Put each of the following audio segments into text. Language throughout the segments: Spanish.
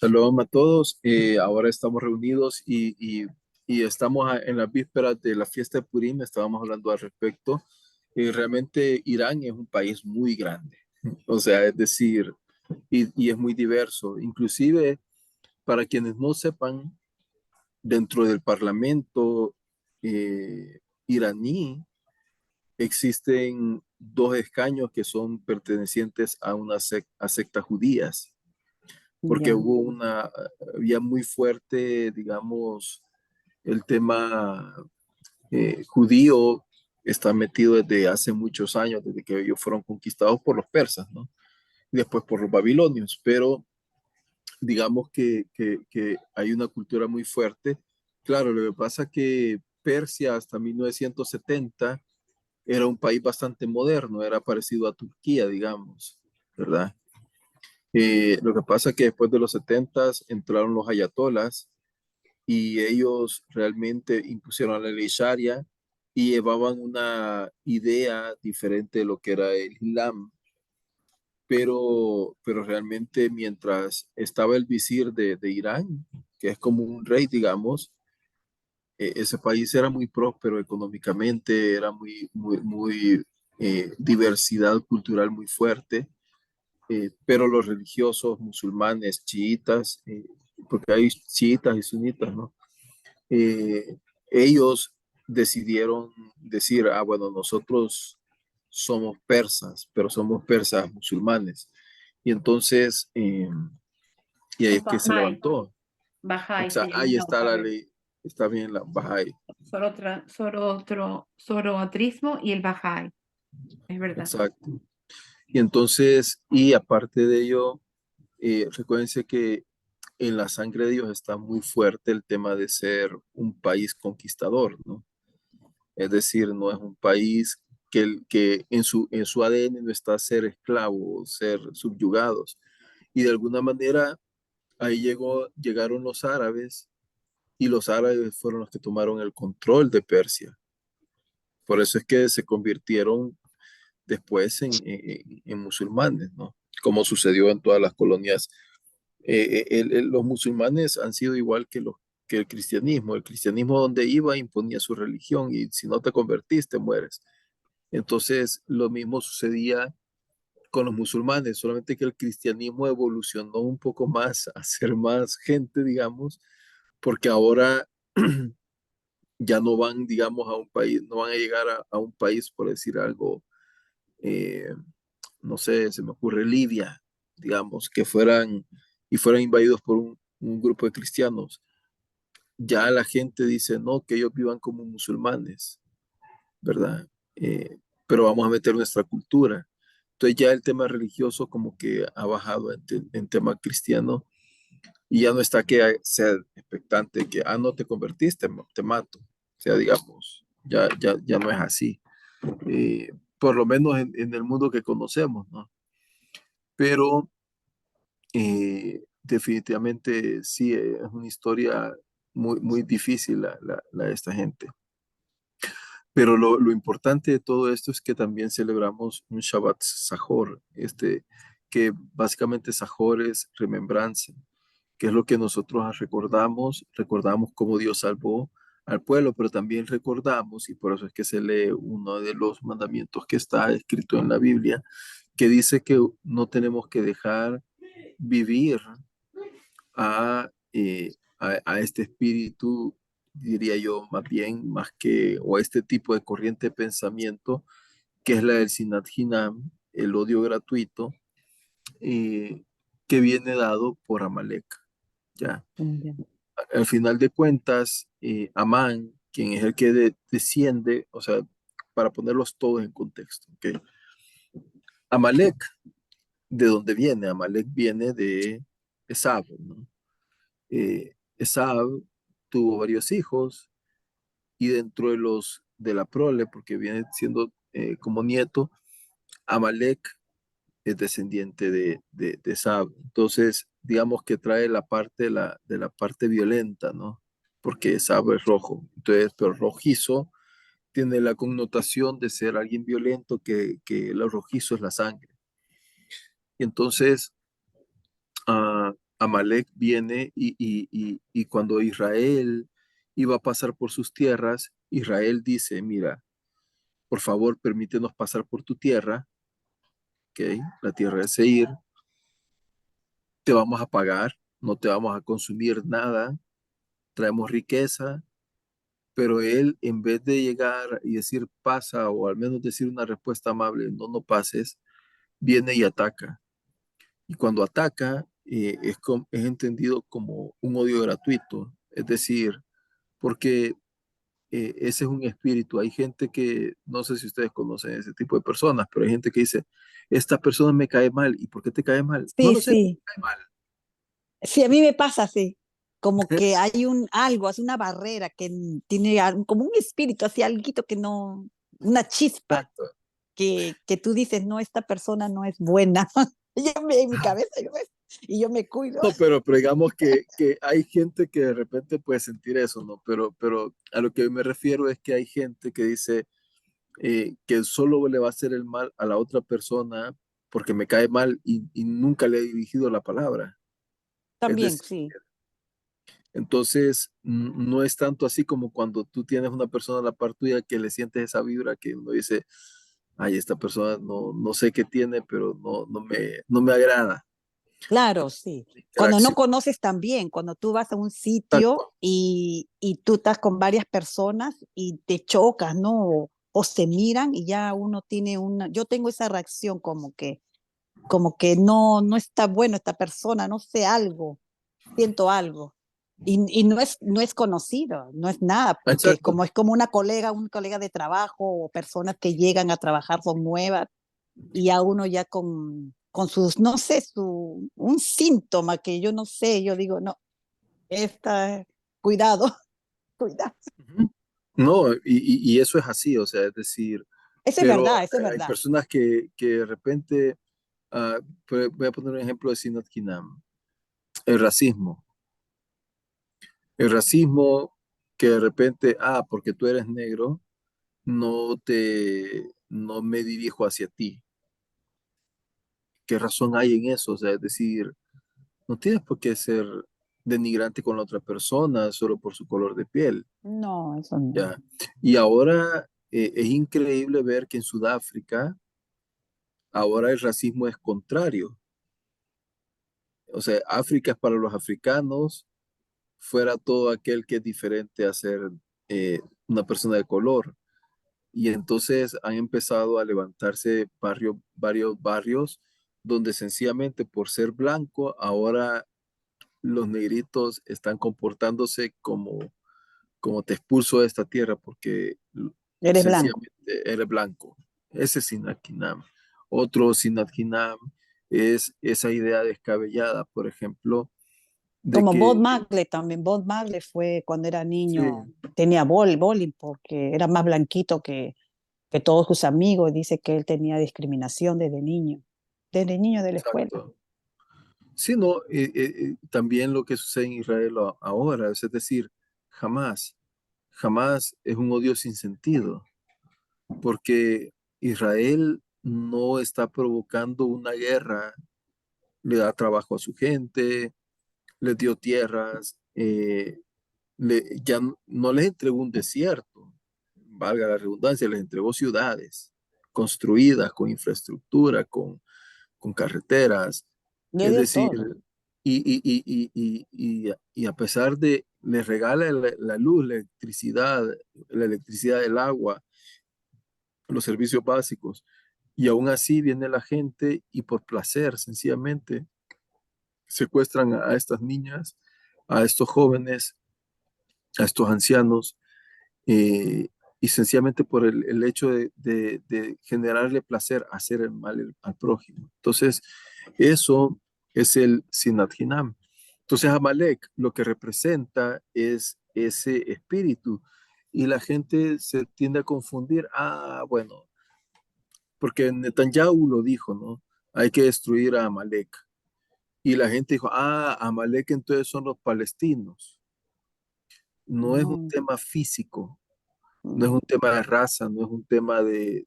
Shalom a todos. Ahora estamos reunidos y estamos en las vísperas de la fiesta de Purim. Estábamos hablando al respecto. Realmente Irán es un país muy grande. O sea, es decir, y es muy diverso. Inclusive, para quienes no sepan, dentro del parlamento iraní existen dos escaños que son pertenecientes a a sectas judías porque Ya, había muy fuerte, digamos, el tema judío está metido desde hace muchos años, desde que ellos fueron conquistados por los persas, ¿no? Y después por los babilonios, pero digamos que hay una cultura muy fuerte. Claro, lo que pasa es que Persia hasta 1970 era un país bastante moderno, era parecido a Turquía, digamos, ¿verdad? Lo que pasa es que después de los 70 entraron los ayatolas y ellos realmente impusieron la ley Sharia y llevaban una idea diferente de lo que era el Islam, pero realmente mientras estaba el visir de Irán, que es como un rey, digamos, ese país era muy próspero económicamente, era muy diversidad cultural muy fuerte, pero los religiosos musulmanes, chiitas, porque hay chiitas y sunitas, ¿no? eh, Ellos decidieron decir, ah, bueno, nosotros somos persas, pero somos persas musulmanes. Y entonces, y ahí los es que se Bahá'í, levantó. Bahá'í se llaman Ahí los está la Bahá'í. ley, está bien la Bahá'í. Zoroastrismo y el Bahá'í, es verdad. Exacto. Y entonces, y aparte de ello, recuérdense que en la sangre de Dios está muy fuerte el tema de ser un país conquistador, ¿no? Es decir, no es un país que en su ADN no está ser esclavo o ser subyugados. Y de alguna manera ahí llegaron los árabes y los árabes fueron los que tomaron el control de Persia. Por eso es que se convirtieron después en musulmanes, ¿no? Como sucedió en todas las colonias. Los musulmanes han sido igual que el cristianismo. El cristianismo donde iba imponía su religión y si no te convertiste, mueres. Entonces, lo mismo sucedía con los musulmanes, solamente que el cristianismo evolucionó un poco más a ser más gente, digamos, porque ahora ya no van, digamos, a un país, no van a llegar a un país, por decir algo, eh, no sé, se me ocurre Libia, digamos, que fueran y fueran invadidos por un grupo de cristianos. Ya la gente dice, no, que ellos vivan como musulmanes, ¿verdad? Pero vamos a meter nuestra cultura. Entonces ya el tema religioso como que ha bajado en tema cristiano y ya no está que sea expectante que, ah, no te convertiste, te mato. O sea, digamos, ya no es así. Por lo menos en el mundo que conocemos, ¿no? Pero definitivamente sí, es una historia muy difícil la de esta gente. Pero lo importante de todo esto es que también celebramos un Shabbat Sahor, que básicamente Sahor es remembranza, que es lo que nosotros recordamos cómo Dios salvó al pueblo, pero también recordamos, y por eso es que se lee uno de los mandamientos que está escrito en la Biblia, que dice que no tenemos que dejar vivir a este espíritu, diría yo, más bien, más que, o a este tipo de corriente de pensamiento, que es la del Sinat Hinam, el odio gratuito, eh, que viene dado por Amalek. ¿Ya? Ya. Al final de cuentas, Amán, quien es el que desciende, o sea, para ponerlos todos en contexto, ¿ok? Amalek, ¿de dónde viene? Amalek viene de Esab, ¿no? Esab tuvo varios hijos y dentro de de la prole, porque viene siendo como nieto, Amalek es descendiente de Esab. Entonces, digamos que trae la parte de la parte violenta, ¿no? Porque Esab es rojo. Entonces, pero rojizo tiene la connotación de ser alguien violento, que lo rojizo es la sangre. Y entonces, Amalek viene y cuando Israel iba a pasar por sus tierras, Israel dice, mira, por favor, permítenos pasar por tu tierra, ¿ok? La tierra de Seir, te vamos a pagar, no te vamos a consumir nada, traemos riqueza, pero él, en vez de llegar y decir pasa, o al menos decir una respuesta amable, no, no pases, viene y ataca. Y cuando ataca, es entendido como un odio gratuito, es decir, porque ese es un espíritu. Hay gente que, no sé si ustedes conocen ese tipo de personas, pero hay gente que dice, esta persona me cae mal. ¿Y por qué te cae mal? No Sí, lo sé, me sí. cae mal. Sí, a mí me pasa así, como que hay un algo, es una barrera que tiene como un espíritu, así alguito que no, una chispa Exacto. que tú dices, no, esta persona no es buena. En mi cabeza, y yo me cuido. No, pero digamos que hay gente que de repente puede sentir eso, ¿no? Pero a lo que me refiero es que hay gente que dice que solo le va a hacer el mal a la otra persona porque me cae mal y nunca le he dirigido la palabra. Es También, decir, sí. entonces no es tanto así como cuando tú tienes una persona a la par tuya que le sientes esa vibra que uno dice, ay, esta persona no sé qué tiene, pero no me agrada. Claro, sí. Cuando no Interacción. conoces también, cuando tú vas a un sitio Exacto. y tú estás con varias personas y te chocas, ¿no? O se miran y ya uno tiene una, yo tengo esa reacción como que no, no está bueno esta persona, no sé algo, siento algo. Y no es, no es conocido, no es nada, porque Exacto. es como una colega, un colega de trabajo o personas que llegan a trabajar son nuevas y a uno ya con sus, no sé, un síntoma que yo no sé, yo digo, no, esta, cuidado, cuidado. Ujú. No, y eso es así, o sea, es decir, Eso es pero verdad, eso es hay verdad. personas que de repente, voy a poner un ejemplo de Sinat Kinam, el racismo. El racismo que de repente, porque tú eres negro, no me dirijo hacia ti. ¿Qué razón hay en eso? O sea, es decir, no tienes por qué ser denigrante con la otra persona solo por su color de piel, No, eso no. ¿ya? Y ahora es increíble ver que en Sudáfrica ahora el racismo es contrario. O sea, África es para los africanos, fuera todo aquel que es diferente a ser eh, una persona de color. Y entonces han empezado a levantarse varios barrios donde sencillamente por ser blanco, ahora los negritos están comportándose como te expulso de esta tierra porque Eres blanco. sencillamente eres blanco. Ese es Sinatkínam. Otro Sinatkínam es esa idea descabellada, por ejemplo, de Como Bob que Marley también. Bob Marley fue cuando era sí, niño, tenía bowling porque era más blanquito que todos sus amigos. Dice que él tenía discriminación desde niño de la escuela. exacto. Sí, no, también lo que sucede en Israel ahora, es decir, jamás, jamás es un odio sin sentido, porque Israel no está provocando una guerra, le da trabajo a su gente, les dio tierras, ya no les entregó un desierto, valga la redundancia, les entregó ciudades construidas con infraestructura, con carreteras, Le es dio decir, todo. y a pesar de, les regala la luz, la electricidad del agua, los servicios básicos, y aún así viene la gente y por placer, sencillamente, secuestran a estas niñas, a estos jóvenes, a estos ancianos, eh, y sencillamente por el hecho de generarle placer, hacer el mal al prójimo. Entonces, eso es el Sinat Hinam. Entonces, Amalek lo que representa es ese espíritu. Y la gente se tiende a confundir. Bueno, porque Netanyahu lo dijo, ¿no? Hay que destruir a Amalek. Y la gente dijo, Amalek entonces son los palestinos. No es un Mm, tema físico, no es mm. un tema de raza, no es un tema de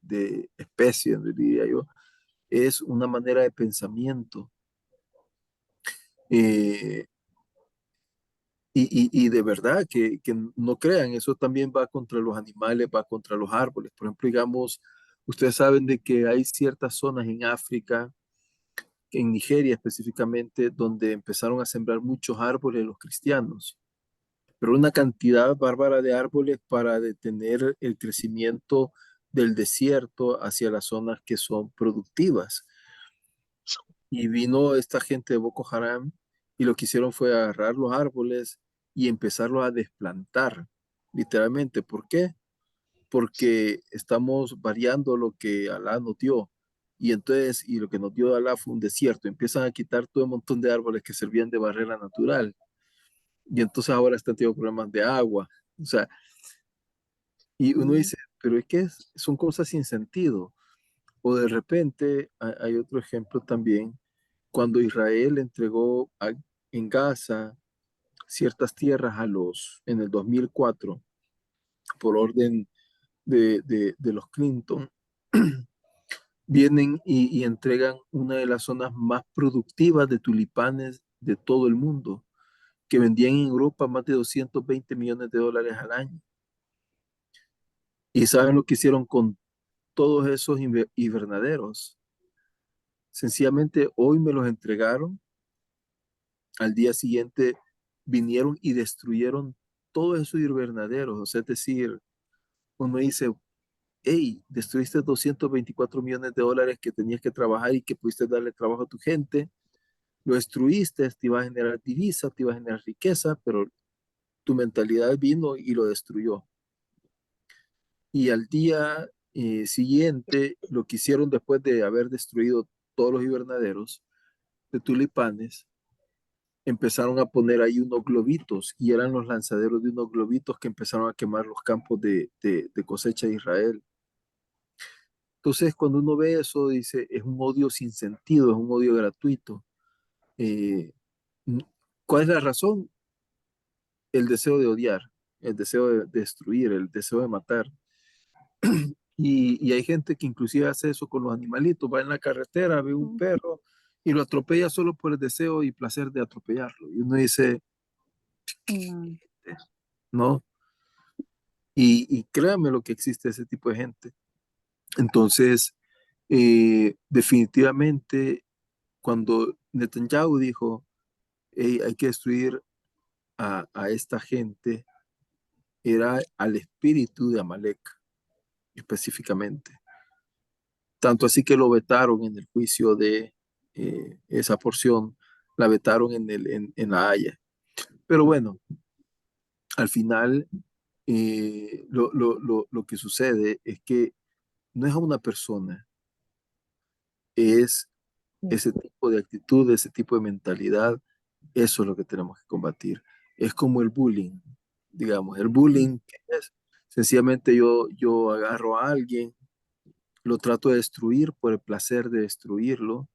especie, diría yo, es una manera de pensamiento. Eh, y de verdad que no crean, eso también va contra los animales, va contra los árboles. Por ejemplo, digamos, ustedes saben de que hay ciertas zonas en África, en Nigeria específicamente, donde empezaron a sembrar muchos árboles los cristianos, pero una cantidad bárbara de árboles para detener el crecimiento del desierto hacia las zonas que son productivas. Y vino esta gente de Boko Haram y lo que hicieron fue agarrar los árboles y empezarlos a desplantar, literalmente. ¿Por qué? Porque estamos variando lo que Alá nos dio. Y entonces, y lo que nos dio Alá fue un desierto. Empiezan a quitar todo un montón de árboles que servían de barrera natural. Y entonces ahora están teniendo problemas de agua. O sea, y uno Mm, dice, pero es que son cosas sin sentido. O de repente, hay otro ejemplo también, cuando Israel entregó en Gaza ciertas tierras en el 2004, por orden de los Clinton, vienen y entregan una de las zonas más productivas de tulipanes de todo el mundo, que vendían en Europa más de 220 millones de dólares al año. ¿Y saben lo que hicieron con todos esos invernaderos? Sencillamente hoy me los entregaron, al día siguiente vinieron y destruyeron todos esos invernaderos. O sea, es decir, uno dice, hey, destruiste 224 millones de dólares que tenías que trabajar y que pudiste darle trabajo a tu gente, lo destruiste, te iba a generar divisa, te iba a generar riqueza, pero tu mentalidad vino y lo destruyó. Y al día siguiente, lo que hicieron después de haber destruido todos los invernaderos de tulipanes, empezaron a poner ahí unos globitos y eran los lanzaderos de unos globitos que empezaron a quemar los campos de cosecha de Israel. Entonces, cuando uno ve eso, dice, es un odio sin sentido, es un odio gratuito. Eh, ¿Cuál es la razón? El deseo de odiar, el deseo de destruir, el deseo de matar. Y hay gente que inclusive hace eso con los animalitos, va en la carretera, ve un mm, perro y lo atropella solo por el deseo y placer de atropellarlo. Y uno dice, no. no, y créanme lo que existe ese tipo de gente. Entonces, definitivamente, cuando Netanyahu dijo, "Hey, hay que destruir a esta gente", era al espíritu de Amalek específicamente. Tanto así que lo vetaron en el juicio de esa porción, la vetaron en la Haya. Pero bueno, al final lo que sucede es que no es a una persona, es ese tipo de actitud, ese tipo de mentalidad, eso es lo que tenemos que combatir. Es como el bullying, digamos, el bullying ¿qué es? Sencillamente yo agarro a alguien, lo trato de destruir por el placer de destruirlo,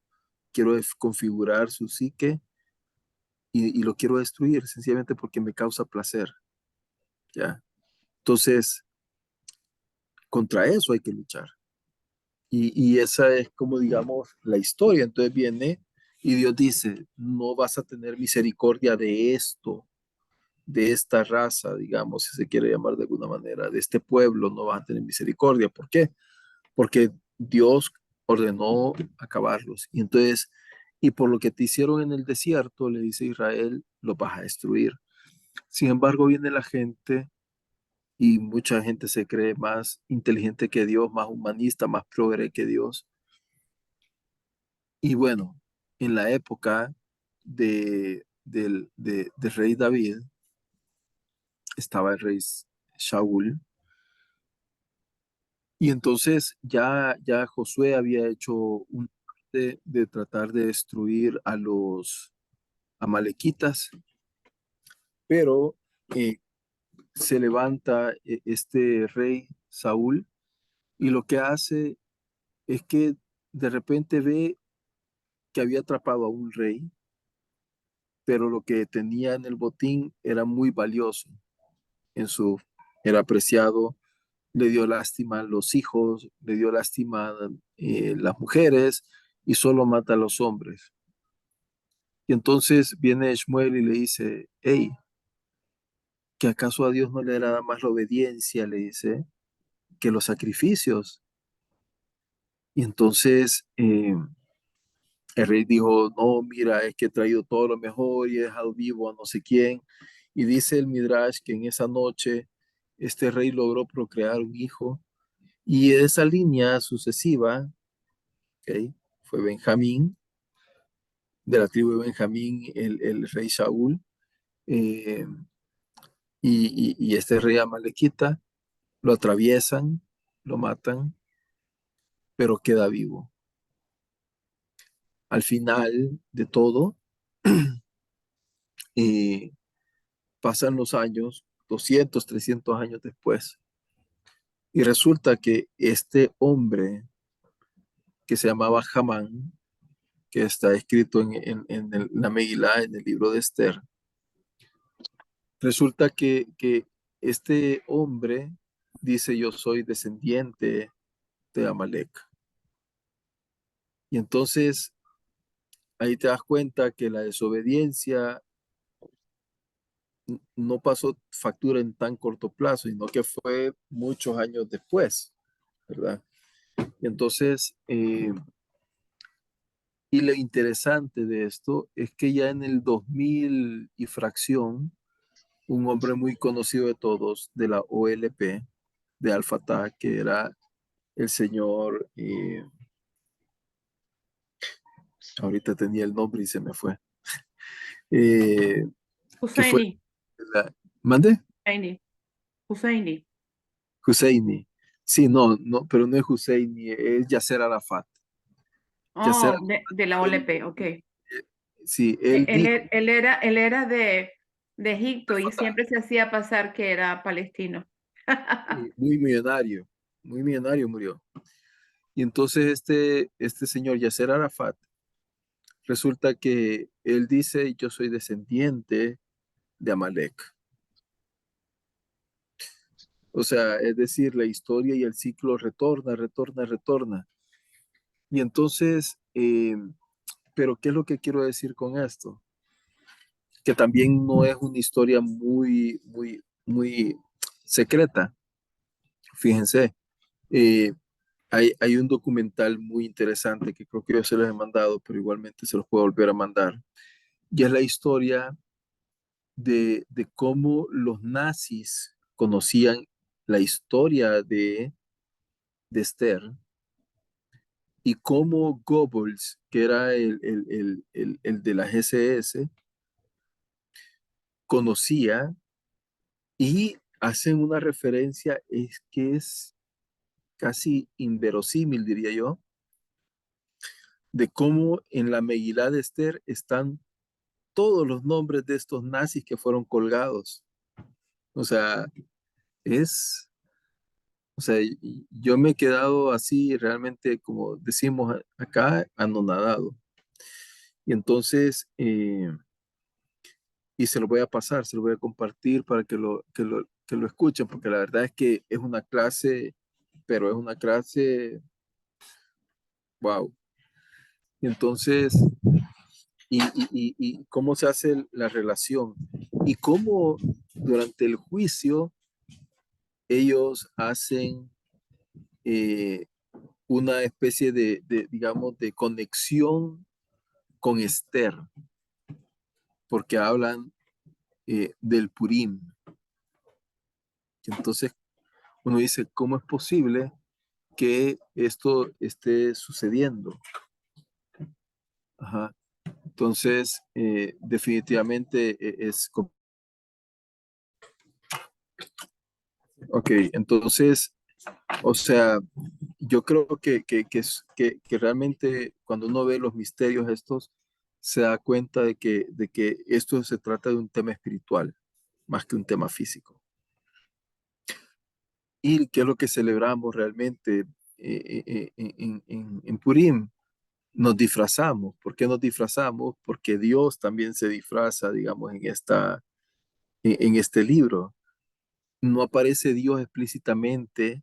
quiero configurar su psique y lo quiero destruir sencillamente porque me causa placer, ¿ya? Entonces, contra eso hay que luchar. Y esa es como, digamos, la historia. Entonces viene y Dios dice, no vas a tener misericordia de esto, de esta raza, digamos, si se quiere llamar de alguna manera, de este pueblo, no vas a tener misericordia. ¿Por qué? Porque Dios ordenó acabarlos. Y entonces, y por lo que te hicieron en el desierto, le dice Israel, los vas a destruir. Sin embargo, viene la gente y mucha gente se cree más inteligente que Dios, más humanista, más progre que Dios. Y bueno, en la época del rey David, estaba el rey Shaul, y entonces ya Josué había hecho un de tratar de destruir a los amalequitas, pero eh, se levanta este rey Saúl y lo que hace es que de repente ve que había atrapado a un rey, pero lo que tenía en el botín era muy valioso, en su, era apreciado, le dio lástima a los hijos, le dio lástima a las mujeres y solo mata a los hombres. Y entonces viene Shmuel y le dice, hey, ¿que acaso a Dios no le agrada más la obediencia? Le dice, que los sacrificios. Y entonces el rey dijo, no, mira, es que he traído todo lo mejor y he dejado vivo a no sé quién. Y dice el Midrash que en esa noche este rey logró procrear un hijo. Y de esa línea sucesiva, ¿ok? Fue Benjamín, de la tribu de Benjamín, el rey Saúl, eh, y este rey Amalequita lo atraviesan, lo matan, pero queda vivo. Al final de todo, eh, pasan los años, 200, 300 años después, y resulta que este hombre que se llamaba Hamán, que está escrito la Megilá, en el libro de Esther, resulta que este hombre dice yo soy descendiente de Amalek. Y entonces ahí te das cuenta que la desobediencia no pasó factura en tan corto plazo, sino que fue muchos años después, ¿verdad? Y entonces, y lo interesante de esto es que ya en el 2000 y fracción, un hombre muy conocido de todos de la OLP, de Al Fatah, que era el señor, ahorita tenía el nombre y se me fue, eh, que fue, Husseini, la, ¿mande? Husseini, Husseini. Husseini. Sí, no, no, pero no es Husseini, es Yasser Arafat. Yasser Oh, de la Arafat, OLP, ok. sí, él dijo, Él era de Egipto y siempre se hacía pasar que era palestino. sí, muy millonario murió. Y entonces este señor Yasser Arafat, resulta que él dice, yo soy descendiente de Amalek. O sea, es decir, la historia y el ciclo retorna, retorna, retorna. Y entonces, pero ¿qué es lo que quiero decir con esto? Que también no es una historia muy, muy, muy secreta. Fíjense, eh, hay un documental muy interesante que creo que yo se los he mandado, pero igualmente se los puedo volver a mandar. Y es la historia de cómo los nazis conocían la historia de Esther y cómo Goebbels, que era el de las SS, conocía y hacen una referencia, es que es casi inverosímil, diría yo, de cómo en la Megilá de Esther están todos los nombres de estos nazis que fueron colgados. O sea, es, o sea, yo me he quedado así realmente, como decimos acá, anonadado. Y entonces, y se lo voy a pasar, se lo voy a compartir para que lo escuchen, porque la verdad es que es una clase, pero es una clase, wow. Y entonces, y cómo se hace la relación y cómo durante el juicio ellos hacen eh, una especie digamos, de conexión con Esther, porque hablan del Purim. Entonces uno dice, ¿cómo es posible que esto esté sucediendo? Ajá. Entonces, definitivamente ok, entonces, o sea, yo creo que realmente cuando uno ve los misterios estos, se da cuenta de que esto se trata de un tema espiritual, más que un tema físico. ¿Y qué es lo que celebramos realmente en Purim? Nos disfrazamos. ¿Por qué nos disfrazamos? Porque Dios también se disfraza, digamos, en este libro. No aparece Dios explícitamente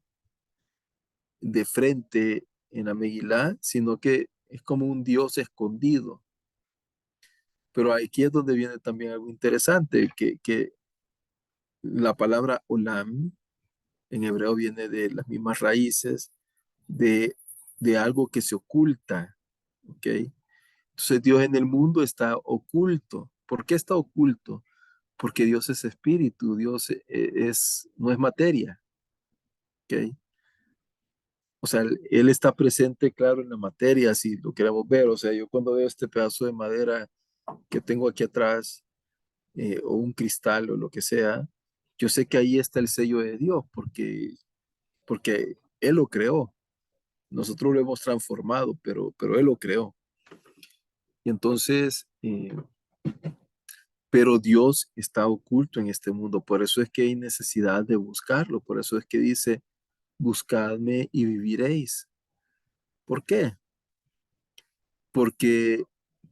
de frente en la Megilá, sino que es como un Dios escondido. Pero aquí es donde viene también algo interesante, que la palabra olam en hebreo viene de las mismas raíces de, de algo que se oculta, ¿ok? Entonces Dios en el mundo está oculto. ¿Por qué está oculto? Porque Dios es espíritu, Dios no es materia, ¿ok? O sea, él está presente, claro, en la materia, si lo queremos ver. O sea, yo cuando veo este pedazo de madera que tengo aquí atrás, o un cristal o lo que sea, yo sé que ahí está el sello de Dios, porque Él lo creó. Nosotros lo hemos transformado, pero Él lo creó. Y entonces, pero Dios está oculto en este mundo. Por eso es que hay necesidad de buscarlo. Por eso es que dice, buscadme y viviréis. ¿Por qué? Porque,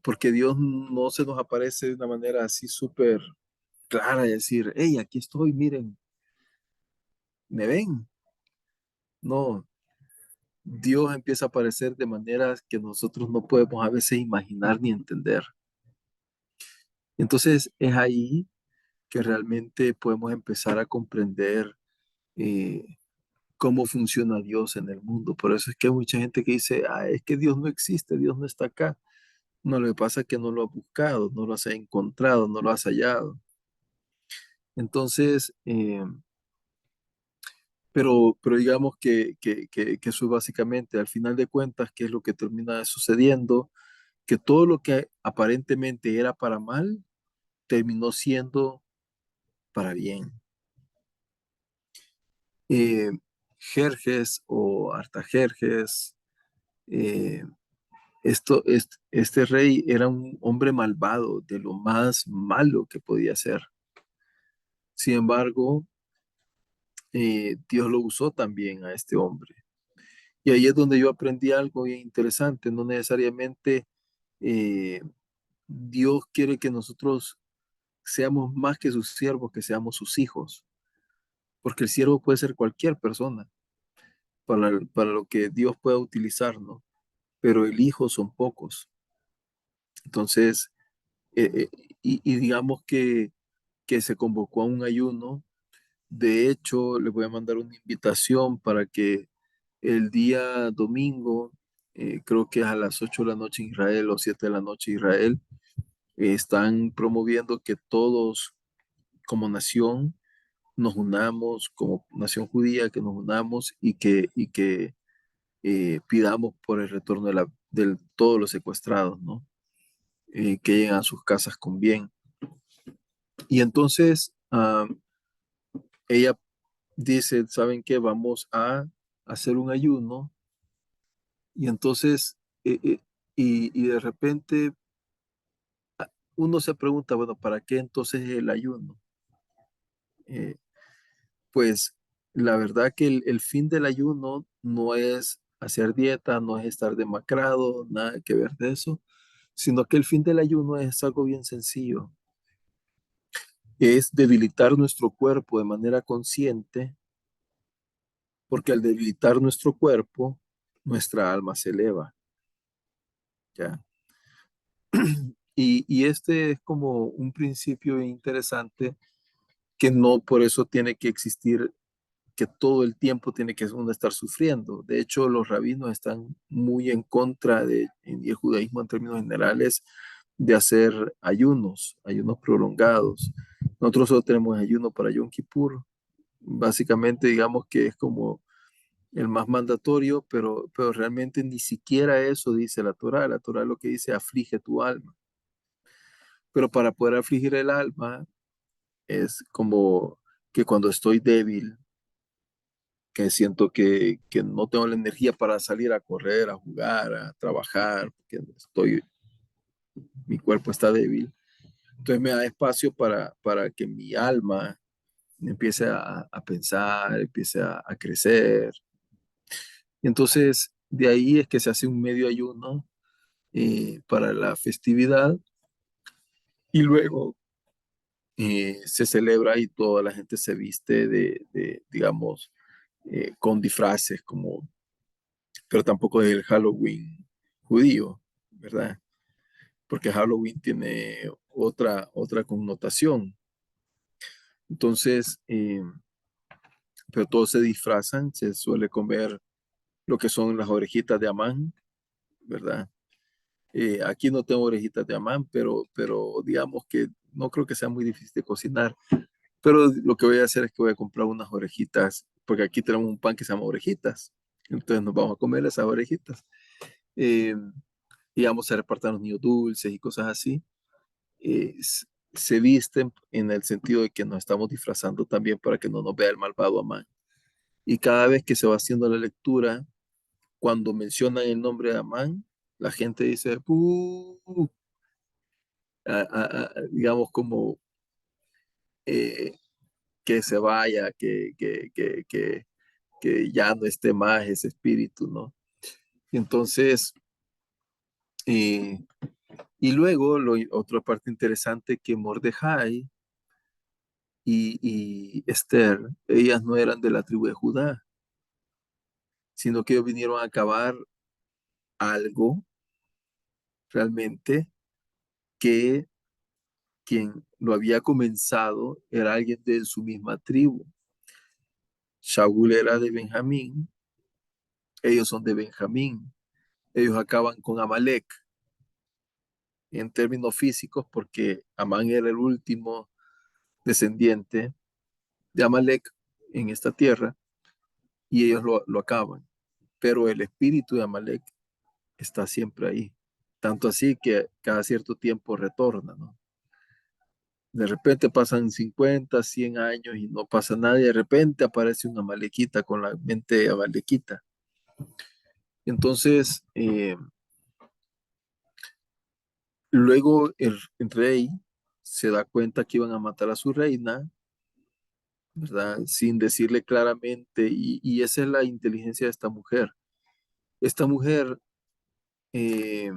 porque Dios no se nos aparece de una manera así súper clara y decir, hey, aquí estoy, miren, me ven. No, Dios empieza a aparecer de maneras que nosotros no podemos a veces imaginar ni entender. Entonces es ahí que realmente podemos empezar a comprender eh, cómo funciona Dios en el mundo. Por eso es que hay mucha gente que dice, ah, es que Dios no existe, Dios no está acá. No, lo que pasa es que no lo has buscado, no lo has encontrado, no lo has hallado. Entonces, pero digamos que eso es básicamente, al final de cuentas, ¿qué es lo que termina sucediendo? Que todo lo que aparentemente era para mal, terminó siendo para bien. Eh, Jerjes o Artajerjes, eh, este rey era un hombre malvado, de lo más malo que podía ser. Sin embargo, Dios lo usó también a este hombre. Y ahí es donde yo aprendí algo bien interesante. No necesariamente eh, Dios quiere que nosotros seamos más que sus siervos, que seamos sus hijos, porque el siervo puede ser cualquier persona para lo que Dios pueda utilizar, ¿no? Pero el hijo son pocos. Entonces, eh, eh, y digamos que se convocó a un ayuno. De hecho, le voy a mandar una invitación para que el día domingo, creo que es a las 8 de la noche en Israel o 7 de la noche en Israel, están promoviendo que todos como nación nos unamos, como nación judía, que nos unamos y que pidamos por el retorno de todos los secuestrados, ¿no? Que lleguen a sus casas con bien. Y entonces ella dice, ¿saben qué? Vamos a hacer un ayuno. Y entonces, y de repente uno se pregunta, bueno, ¿para qué entonces el ayuno? Eh, pues la verdad que el fin del ayuno no es hacer dieta, no es estar demacrado, nada que ver de eso, sino que el fin del ayuno es algo bien sencillo. Es debilitar nuestro cuerpo de manera consciente, porque al debilitar nuestro cuerpo, nuestra alma se eleva, ¿ya? Y este es como un principio interesante que no por eso tiene que existir, que todo el tiempo tiene que uno estar sufriendo. De hecho, los rabinos están muy en contra y el judaísmo en términos generales, de hacer ayunos prolongados. Nosotros solo tenemos ayuno para Yom Kippur. Básicamente, digamos que es como el más mandatorio, pero realmente ni siquiera eso dice la Torá. La Torá lo que dice, aflige tu alma. Pero para poder afligir el alma es como que cuando estoy débil, que siento que no tengo la energía para salir a correr, a jugar, a trabajar, porque mi cuerpo está débil. Entonces me da espacio para que mi alma empiece a pensar, empiece a crecer. Y entonces de ahí es que se hace un medio ayuno para la festividad y luego se celebra y toda la gente se viste digamos, con disfraces, pero tampoco es el Halloween judío, ¿verdad? porque Halloween tiene otra connotación. Entonces, pero todos se disfrazan, se suele comer lo que son las orejitas de Amán, ¿verdad? Aquí no tengo orejitas de Amán, pero digamos que no creo que sea muy difícil de cocinar. Pero lo que voy a hacer es que voy a comprar unas orejitas, porque aquí tenemos un pan que se llama orejitas. Entonces nos vamos a comer esas orejitas. Eh, y vamos a repartir los niños dulces y cosas así. Se visten en el sentido de que nos estamos disfrazando también para que no nos vea el malvado Amán. Y cada vez que se va haciendo la lectura, cuando mencionan el nombre de Amán, la gente dice, "Pu", digamos como eh, que se vaya, que ya no esté más ese espíritu, ¿no? Entonces, eh, y luego otra parte interesante que Mordejai y Esther, ellas no eran de la tribu de Judá, sino que ellos vinieron a acabar algo realmente que quien lo había comenzado era alguien de su misma tribu. Shaul era de Benjamín, ellos son de Benjamín, ellos acaban con Amalek en términos físicos porque Amán era el último descendiente de Amalek en esta tierra y ellos lo acaban. Pero el espíritu de Amalek está siempre ahí. Tanto así que cada cierto tiempo retorna, ¿no? De repente pasan 50, 100 años y no pasa nada y de repente aparece una amalequita con la mente amalequita. Entonces, luego el rey se da cuenta que iban a matar a su reina, ¿verdad? Sin decirle claramente, y esa es la inteligencia de esta mujer. Esta mujer eh,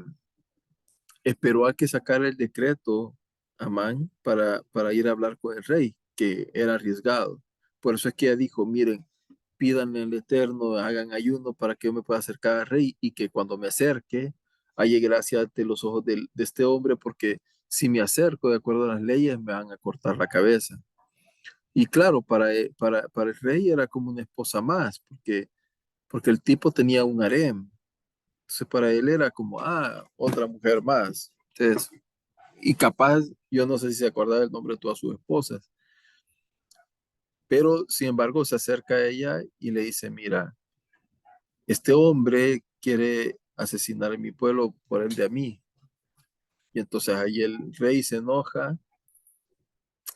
esperó a que sacara el decreto Amán para ir a hablar con el rey, que era arriesgado. Por eso es que ella dijo, miren, pídanle al Eterno, hagan ayuno para que yo me pueda acercar al rey y que cuando me acerque haya gracia ante los ojos de este hombre, porque si me acerco de acuerdo a las leyes me van a cortar la cabeza. Y claro, para el rey era como una esposa más, porque el tipo tenía un harem. Entonces para él era como, otra mujer más. Entonces, y capaz, yo no sé si se acuerda del nombre de todas sus esposas, pero sin embargo se acerca a ella y le dice, mira, este hombre quiere asesinar a mi pueblo por el de a mí. Y entonces ahí el rey se enoja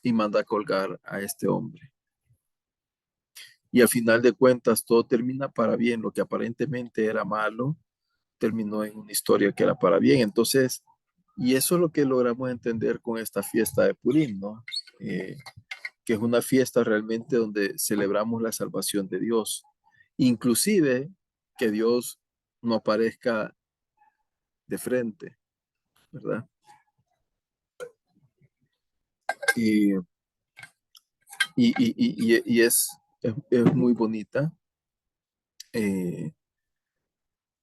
y manda a colgar a este hombre. Y al final de cuentas todo termina para bien, lo que aparentemente era malo, terminó en una historia que era para bien. Entonces, y eso es lo que logramos entender con esta fiesta de Purim, ¿no? Que es una fiesta realmente donde celebramos la salvación de Dios. Inclusive que Dios no aparezca de frente, ¿verdad? Y, y es muy bonita. Eh,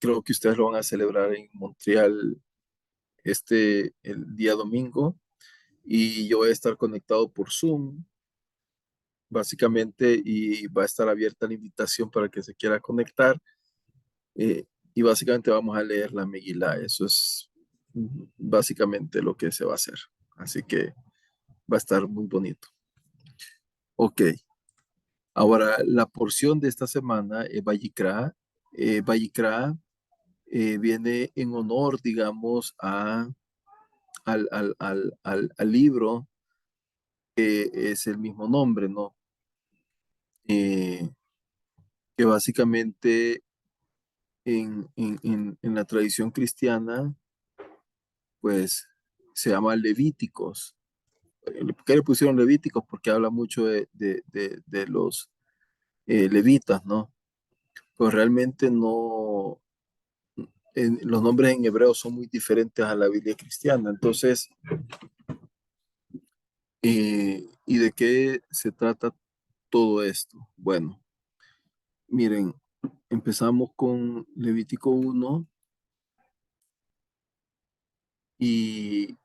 Creo que ustedes lo van a celebrar en Montreal el día domingo y yo voy a estar conectado por Zoom, básicamente, y va a estar abierta la invitación para que se quiera conectar. Y básicamente vamos a leer la Megilá. Eso es básicamente lo que se va a hacer. Así que va a estar muy bonito. Ok, ahora la porción de esta semana es Vayikra. Vayikra viene en honor, digamos, al libro que es el mismo nombre, ¿no? Eh, que básicamente en la tradición cristiana, pues se llama Levíticos. ¿Por qué le pusieron Levíticos? Porque habla mucho de los levitas, ¿no? Pues realmente no, los nombres en hebreo son muy diferentes a la Biblia cristiana. Entonces, ¿y de qué se trata todo esto? Bueno, miren, empezamos con Levítico 1 Y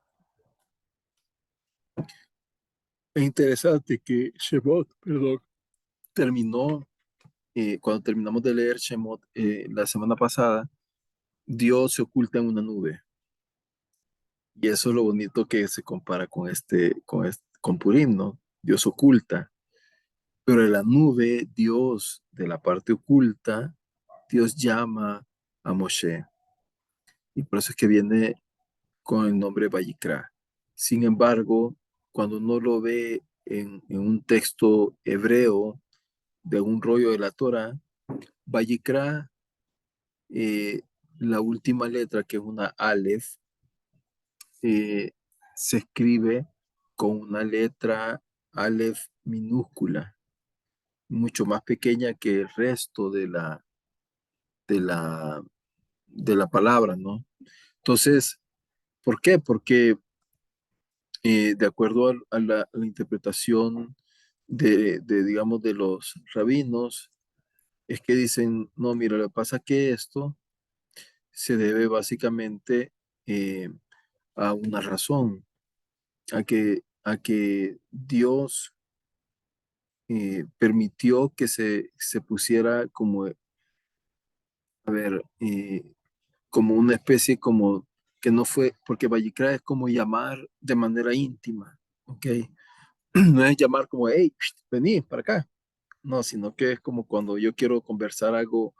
es interesante que Shemot, perdón, terminó, cuando terminamos de leer Shemot la semana pasada, Dios se oculta en una nube. Y eso es lo bonito que se compara con Purim, ¿no? Dios oculta. Pero en la nube, Dios, de la parte oculta, Dios llama a Moshe. Y por eso es que viene con el nombre Vayikra. Sin embargo, cuando uno lo ve en un texto hebreo de un rollo de la Torah, Vayikra, eh, la última letra, que es una Aleph, eh, se escribe con una letra Aleph minúscula, mucho más pequeña que el resto de la, de la palabra, ¿no? Entonces, ¿por qué? Porque de acuerdo a la interpretación digamos, de los rabinos, es que dicen, no, mira, lo que pasa es que esto se debe básicamente eh, a una razón, a que Dios permitió que se pusiera como, a ver, como una especie como que no fue, porque Vallicra es como llamar de manera íntima, ¿ok? No es llamar como, hey, vení para acá, no, sino que es como cuando yo quiero conversar algo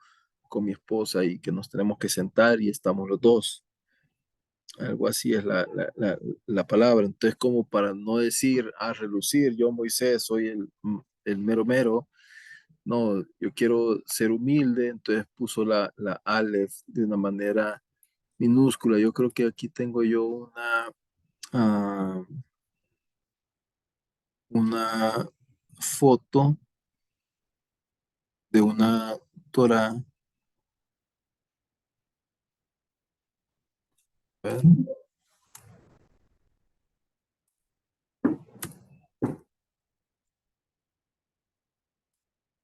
con mi esposa y que nos tenemos que sentar y estamos los dos. Algo así es la palabra. Entonces, como para no decir a relucir, yo Moisés soy el mero mero, no, yo quiero ser humilde, entonces puso la Aleph de una manera minúscula. Yo creo que aquí tengo yo ah, una foto de una Torah. A ver,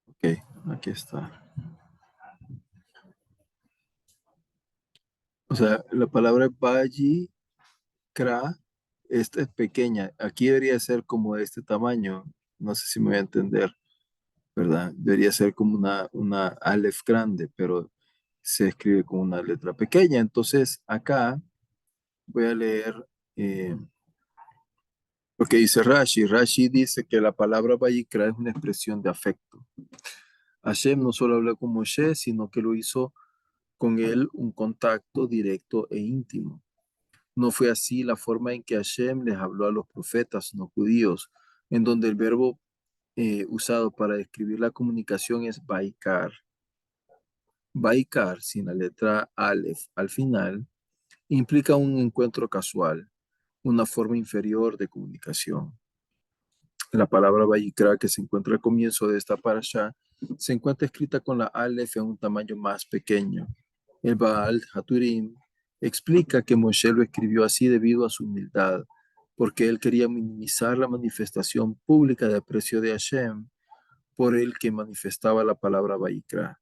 ok, aquí está. O sea, la palabra Kra, esta es pequeña. Aquí debería ser como de este tamaño. No sé si me voy a entender, ¿verdad? Debería ser como una Aleph grande, pero se escribe con una letra pequeña. Entonces, acá voy a leer eh, lo que dice Rashi. Rashi dice que la palabra Vayikra es una expresión de afecto. Hashem no solo habló con Moshe, sino que lo hizo con él un contacto directo e íntimo. No fue así la forma en que Hashem les habló a los profetas no judíos, en donde el verbo usado para describir la comunicación es Baikar. Baikar, sin la letra Aleph al final, implica un encuentro casual, una forma inferior de comunicación. La palabra Vayikra, que se encuentra al comienzo de esta parasha, se encuentra escrita con la Aleph en un tamaño más pequeño. El Baal Haturim explica que Moshe lo escribió así debido a su humildad, porque él quería minimizar la manifestación pública de aprecio de Hashem por el que manifestaba la palabra Vayikra.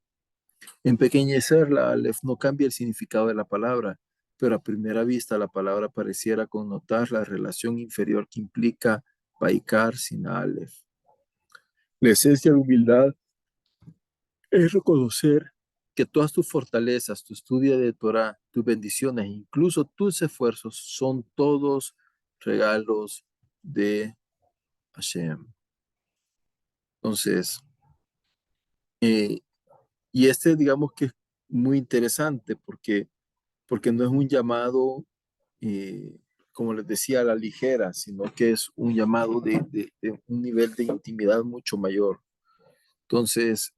Empequeñecer la Aleph no cambia el significado de la palabra, pero a primera vista la palabra pareciera connotar la relación inferior que implica Baikar sin Aleph. La esencia de humildad es reconocer que todas tus fortalezas, tu estudio de Torah, tus bendiciones, incluso tus esfuerzos, son todos regalos de Hashem. Entonces, eh, y este digamos que es muy interesante porque no es un llamado, eh, como les decía, a la ligera, sino que es un llamado de un nivel de intimidad mucho mayor. Entonces,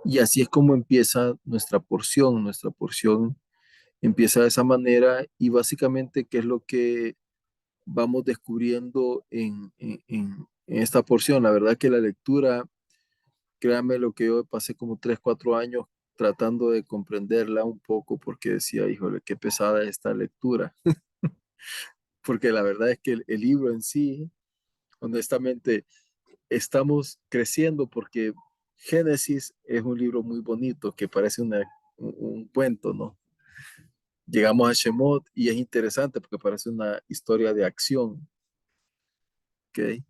y así es como empieza nuestra porción. Nuestra porción empieza de esa manera y básicamente, ¿qué es lo que vamos descubriendo en esta porción? La verdad que la lectura, créame lo que yo pasé como 3 4 años tratando de comprenderla un poco porque decía, híjole, qué pesada es esta lectura. Porque la verdad es que el libro en sí, honestamente, estamos creciendo porque Génesis es un libro muy bonito que parece un cuento, ¿no? Llegamos a Shemot y es interesante porque parece una historia de acción, ¿ok?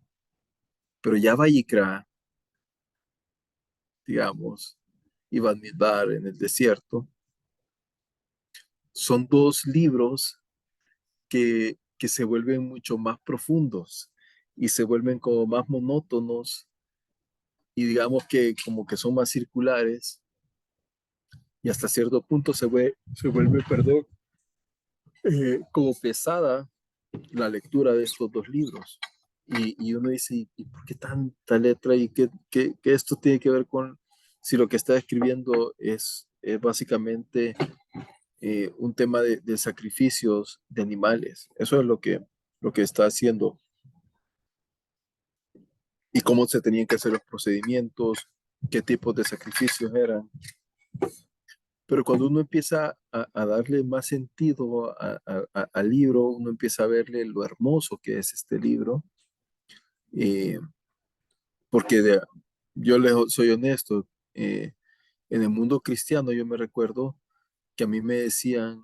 Pero ya Vayikra, digamos, y Bamidbar en el desierto, son dos libros que se vuelven mucho más profundos y se vuelven como más monótonos y digamos que como que son más circulares y hasta cierto punto se vuelve, perdón, como pesada la lectura de estos dos libros. Y uno dice, ¿y por qué tanta letra? ¿Y qué esto tiene que ver con si lo que está escribiendo es básicamente un tema de sacrificios de animales? Eso es lo que está haciendo y cómo se tenían que hacer los procedimientos, qué tipos de sacrificios eran. Pero cuando uno empieza a darle más sentido al libro, uno empieza a verle lo hermoso que es este libro, eh, porque yo soy honesto, en el mundo cristiano yo me recuerdo que a mí me decían,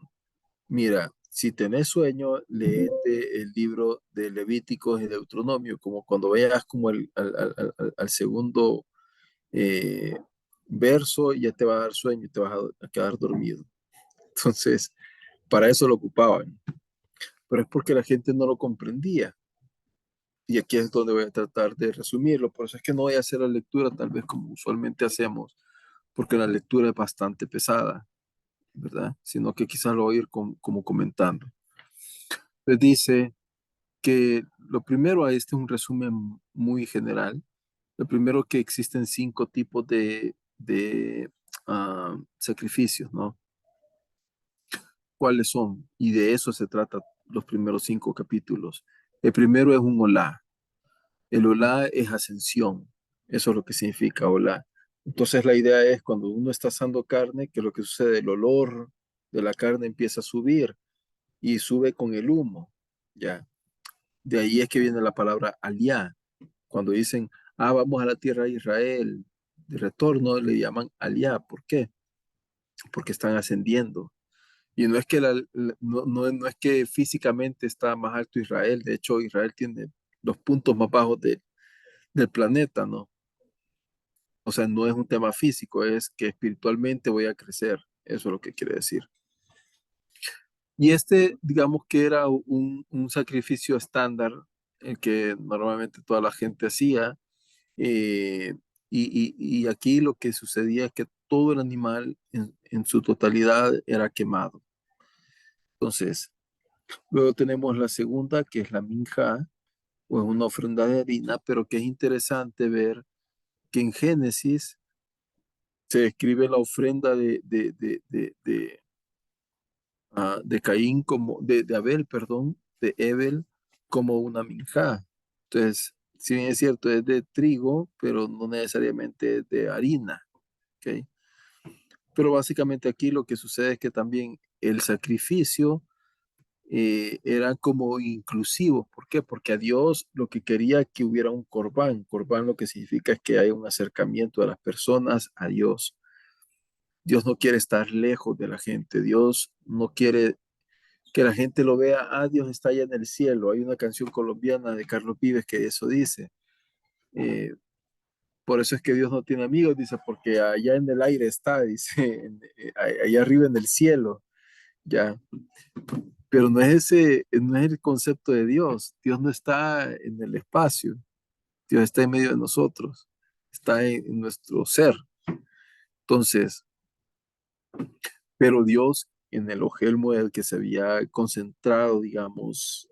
mira, si tenés sueño, léete el libro de Levíticos y Deuteronomio, como cuando veas como al segundo eh, verso, ya te va a dar sueño y te vas a quedar dormido. Entonces, para eso lo ocupaban, pero es porque la gente no lo comprendía. Y aquí es donde voy a tratar de resumirlo. Por eso es que no voy a hacer la lectura tal vez como usualmente hacemos, porque la lectura es bastante pesada, ¿verdad? Sino que quizás lo voy a ir como comentando. Les dice que lo primero, este es un resumen muy general. Lo primero que existen 5 tipos de sacrificios, ¿no? ¿Cuáles son? Y de eso se trata los primeros 5 capítulos. El primero es un olá. El olá es ascensión. Eso es lo que significa olá. Entonces la idea es cuando uno está asando carne, que lo que sucede, el olor de la carne empieza a subir y sube con el humo. Ya. De ahí es que viene la palabra aliá. Cuando dicen, vamos a la tierra de Israel, de retorno, le llaman aliá. ¿Por qué? Porque están ascendiendo. Y no es que, no es que físicamente está más alto Israel, de hecho Israel tiene los puntos más bajos del planeta, ¿no? O sea, no es un tema físico, es que espiritualmente voy a crecer, eso es lo que quiere decir. Y este, digamos que era un sacrificio estándar, el que normalmente toda la gente hacía, eh, y aquí lo que sucedía es que todo el animal en su totalidad era quemado. Entonces, luego tenemos la segunda, que es la minja, o es una ofrenda de harina, pero que es interesante ver que en Génesis se describe la ofrenda de Caín como, de Abel, perdón, de Ebel, como una minja. Entonces, si bien es cierto, es de trigo, pero no necesariamente es de harina, ¿ok? Pero básicamente aquí lo que sucede es que también el sacrificio eran como inclusivos. ¿Por qué? Porque a Dios lo que quería que hubiera un corbán. Corbán lo que significa es que hay un acercamiento de las personas a Dios. Dios no quiere estar lejos de la gente. Dios no quiere que la gente lo vea. Dios está allá en el cielo. Hay una canción colombiana de Carlos Vives que eso dice. Eh, por eso es que Dios no tiene amigos, dice, porque allá en el aire está, dice, allá arriba en el cielo, ya. Pero no es no es el concepto de Dios. Dios no está en el espacio. Dios está en medio de nosotros. Está en nuestro ser. Entonces, pero Dios en el Ojelmo del que se había concentrado, digamos,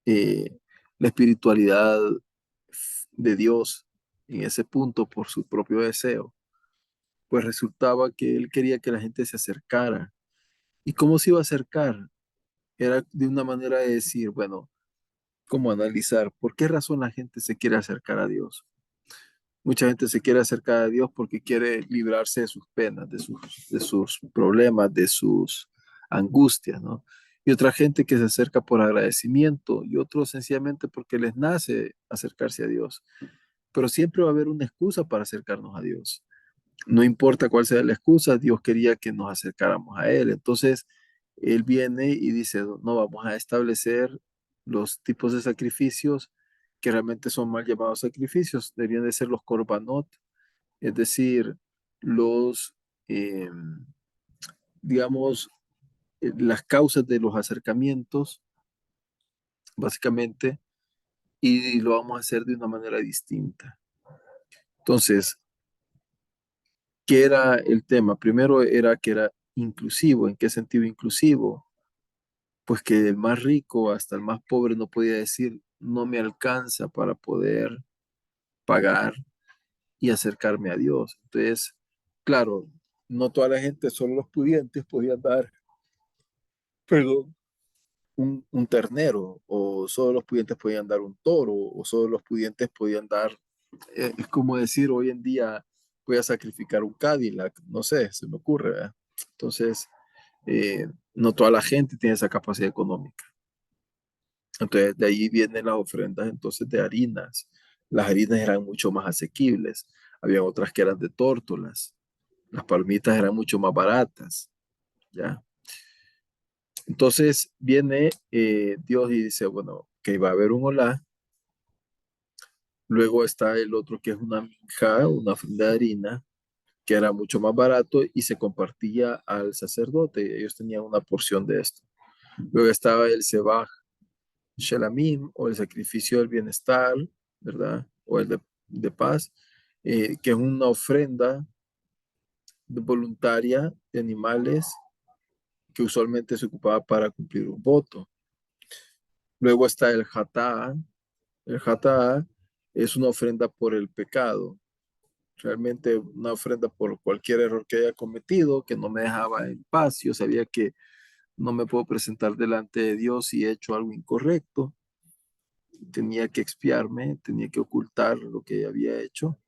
eh, la espiritualidad de Dios en ese punto por su propio deseo, pues resultaba que él quería que la gente se acercara. ¿Y cómo se iba a acercar? Era de una manera de decir, bueno, como analizar por qué razón la gente se quiere acercar a Dios. Mucha gente se quiere acercar a Dios porque quiere librarse de sus penas, de sus problemas, de sus angustias, ¿no? Y otra gente que se acerca por agradecimiento y otros sencillamente porque les nace acercarse a Dios. Pero siempre va a haber una excusa para acercarnos a Dios. No importa cuál sea la excusa, Dios quería que nos acercáramos a Él. Entonces, él viene y dice, no, vamos a establecer los tipos de sacrificios que realmente son mal llamados sacrificios, deberían de ser los korbanot, es decir, los, eh, digamos, las causas de los acercamientos, básicamente, y lo vamos a hacer de una manera distinta. Entonces, ¿qué era el tema? Primero era que era inclusivo. ¿En qué sentido inclusivo? Pues que el más rico hasta el más pobre no podía decir, no me alcanza para poder pagar y acercarme a Dios. Entonces, claro, no toda la gente, solo los pudientes podían dar, perdón, un ternero, o solo los pudientes podían dar un toro, o solo los pudientes podían dar, es como decir hoy en día, voy a sacrificar un Cadillac, no sé, se me ocurre, ¿verdad? Entonces, no toda la gente tiene esa capacidad económica. Entonces, de ahí vienen las ofrendas entonces de harinas. Las harinas eran mucho más asequibles. Había otras que eran de tórtolas. Las palmitas eran mucho más baratas, ¿ya? Entonces viene Dios y dice, bueno, que va a haber un olá. Luego está el otro que es una minjá, una ofrenda de harina, que era mucho más barato y se compartía al sacerdote. Ellos tenían una porción de esto. Luego estaba el sebaj shelamim o el sacrificio del bienestar, ¿verdad? O el de paz, que es una ofrenda voluntaria de animales que usualmente se ocupaba para cumplir un voto. Luego está el hatá. El hatá es una ofrenda por el pecado, realmente una ofrenda por cualquier error que haya cometido, que no me dejaba en paz. Yo sabía que no me puedo presentar delante de Dios si he hecho algo incorrecto. Tenía que expiarme, tenía que ocultar lo que había hecho.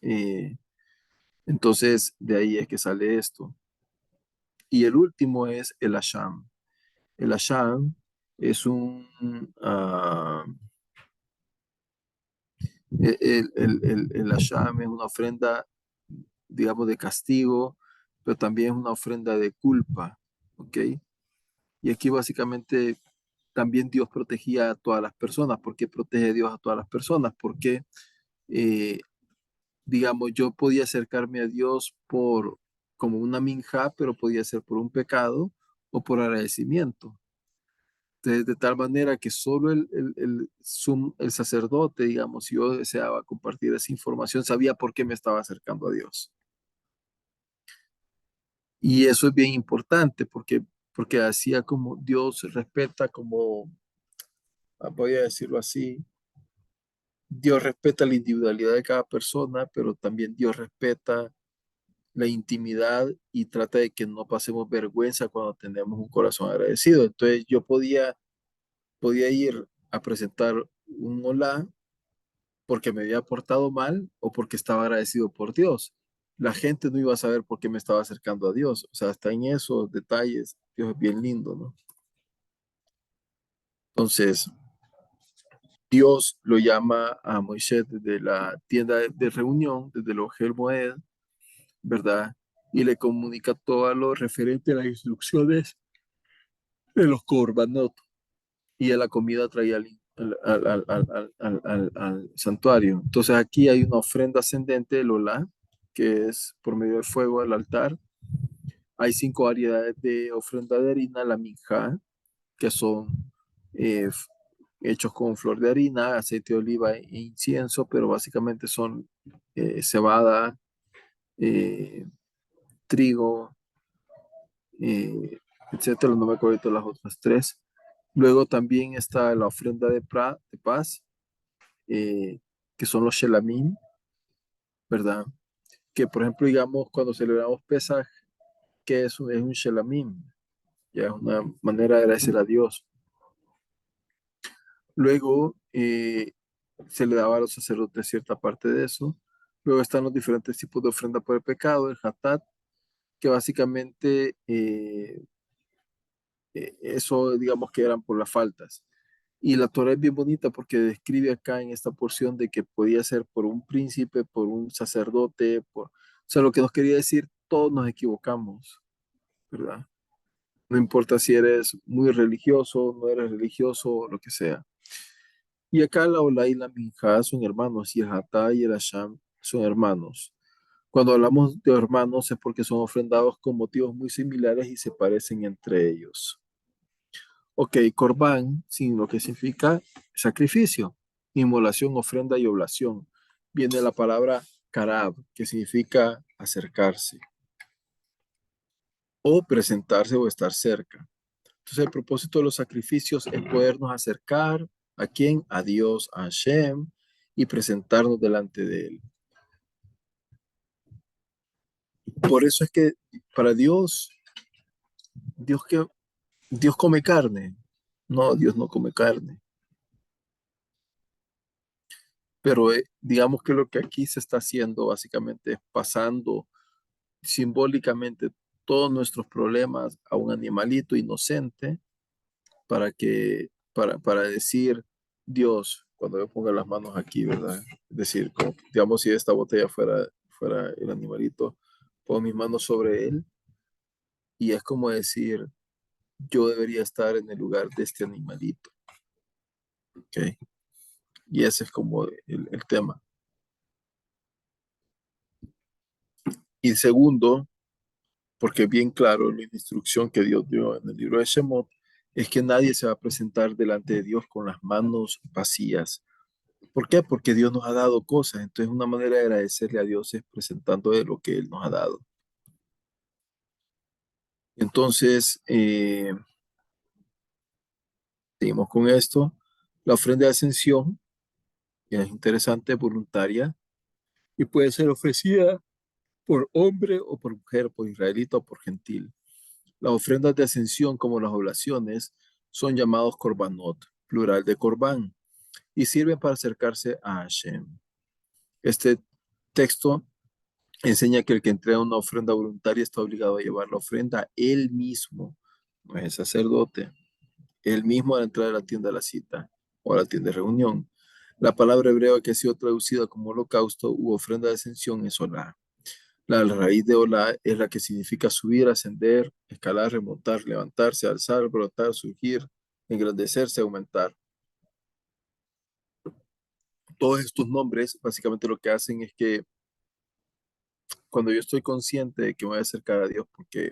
Eh, entonces, de ahí es que sale esto. Y el último es el asham. El asham es el asham es una ofrenda, digamos, de castigo, pero también es una ofrenda de culpa, ¿ok? Y aquí básicamente también Dios protegía a todas las personas. ¿Por qué protege Dios a todas las personas? Porque, eh, digamos, yo podía acercarme a Dios por como una minja, pero podía ser por un pecado o por agradecimiento. De tal manera que solo el sacerdote, digamos, si yo deseaba compartir esa información, sabía por qué me estaba acercando a Dios. Y eso es bien importante porque hacía como Dios respeta, como, voy a decirlo así, Dios respeta la individualidad de cada persona, pero también Dios respeta la intimidad y trata de que no pasemos vergüenza cuando tenemos un corazón agradecido. Entonces yo podía ir a presentar un hola porque me había portado mal o porque estaba agradecido por Dios. La gente no iba a saber por qué me estaba acercando a Dios. O sea, hasta en esos detalles, Dios es bien lindo, ¿no? Entonces, Dios lo llama a Moisés desde la tienda de reunión, desde el Ohel Moed, ¿verdad? Y le comunica todo lo referente a las instrucciones de los korbanot. Y a la comida traía al santuario. Entonces aquí hay una ofrenda ascendente, el olá, que es por medio del fuego al altar. Hay 5 variedades de ofrenda de harina, la minjá, que son eh, hechos con flor de harina, aceite de oliva e incienso, pero básicamente son cebada, eh, trigo, eh, etcétera. No me acuerdo de las otras tres. Luego también está la ofrenda de paz, eh, que son los shelamim, ¿verdad? Que por ejemplo, digamos, cuando celebramos Pesaj, que es un shelamim, ya es una manera de agradecer a Dios. Luego se le daba a los sacerdotes cierta parte de eso. Luego están los diferentes tipos de ofrenda por el pecado, el hatat, que básicamente eso digamos que eran por las faltas. Y la Torah es bien bonita porque describe acá en esta porción de que podía ser por un príncipe, por un sacerdote, o sea, lo que nos quería decir, todos nos equivocamos, ¿verdad? No importa si eres muy religioso, no eres religioso, lo que sea. Y acá la Olá y la Minjá son hermanos, y el Hatá y el Asham son hermanos. Cuando hablamos de hermanos es porque son ofrendados con motivos muy similares y se parecen entre ellos. Ok, Corbán, sin lo que significa sacrificio, inmolación, ofrenda y oblación. Viene la palabra Karab, que significa acercarse o presentarse o estar cerca. Entonces, el propósito de los sacrificios es podernos acercar a quién, a Dios, a Hashem, y presentarnos delante de Él. Por eso es que para Dios, Dios que Dios come carne. No, Dios no come carne. Pero digamos que lo que aquí se está haciendo básicamente es pasando simbólicamente todos nuestros problemas a un animalito inocente para decir, Dios, cuando yo ponga las manos aquí, ¿verdad? Es decir, como, digamos, si esta botella fuera el animalito, pongo mis manos sobre él y es como decir, yo debería estar en el lugar de este animalito, ¿ok? Y ese es como el tema. Y segundo, porque bien claro la instrucción que Dios dio en el libro de Shemot, es que nadie se va a presentar delante de Dios con las manos vacías. ¿Por qué? Porque Dios nos ha dado cosas. Entonces, una manera de agradecerle a Dios es presentando de lo que Él nos ha dado. Entonces, seguimos con esto. La ofrenda de ascensión, que es interesante, voluntaria, y puede ser ofrecida por hombre o por mujer, por israelita o por gentil. Las ofrendas de ascensión, como las oblaciones, son llamados korbanot, plural de corbán, y sirven para acercarse a Hashem. Este texto enseña que el que entrega una ofrenda voluntaria está obligado a llevar la ofrenda él mismo, no es el sacerdote, él mismo al entrar a la tienda de la cita o a la tienda de reunión. La palabra hebrea que ha sido traducida como holocausto u ofrenda de ascensión es olá. La raíz de olá es la que significa subir, ascender, escalar, remontar, levantarse, alzar, brotar, surgir, engrandecerse, aumentar. Todos estos nombres básicamente lo que hacen es que cuando yo estoy consciente de que me voy a acercar a Dios porque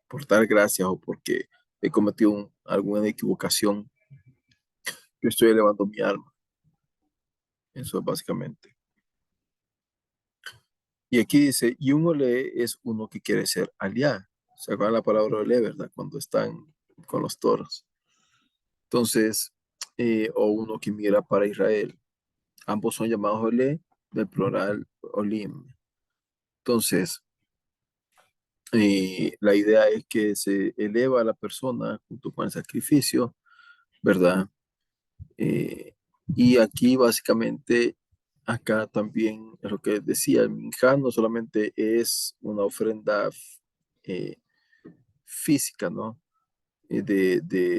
por dar gracias o porque he cometido alguna equivocación, yo estoy elevando mi alma. Eso es básicamente. Y aquí dice, y un olé es uno que quiere ser aliá. ¿Se acuerdan la palabra olé, verdad? Cuando están con los toros. Entonces, o uno que mira para Israel. Ambos son llamados olé, del plural olim. Entonces, la idea es que se eleva a la persona junto con el sacrificio, ¿verdad? Eh, y aquí básicamente, acá también es lo que decía, el minjá no solamente es una ofrenda eh, física, ¿no? De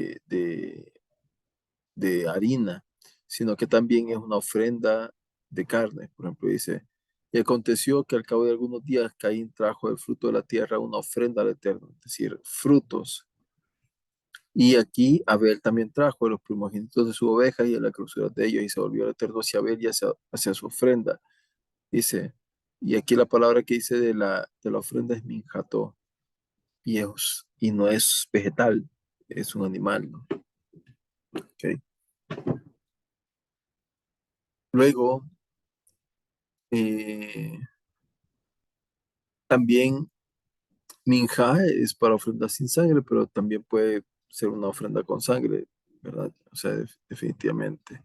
harina, sino que también es una ofrenda de carne. Por ejemplo, dice, y aconteció que al cabo de algunos días Caín trajo del fruto de la tierra una ofrenda al Eterno, es decir, frutos. Y aquí Abel también trajo los primogénitos de su oveja y a la grosura de ellos, y se volvió al Eterno hacia Abel y hacia su ofrenda. Dice, y aquí la palabra que dice de la ofrenda es minjató, y no es vegetal, es un animal, ¿no? Okay. Luego, eh, también minja es para ofrenda sin sangre, pero también puede ser una ofrenda con sangre, ¿verdad? O sea, definitivamente.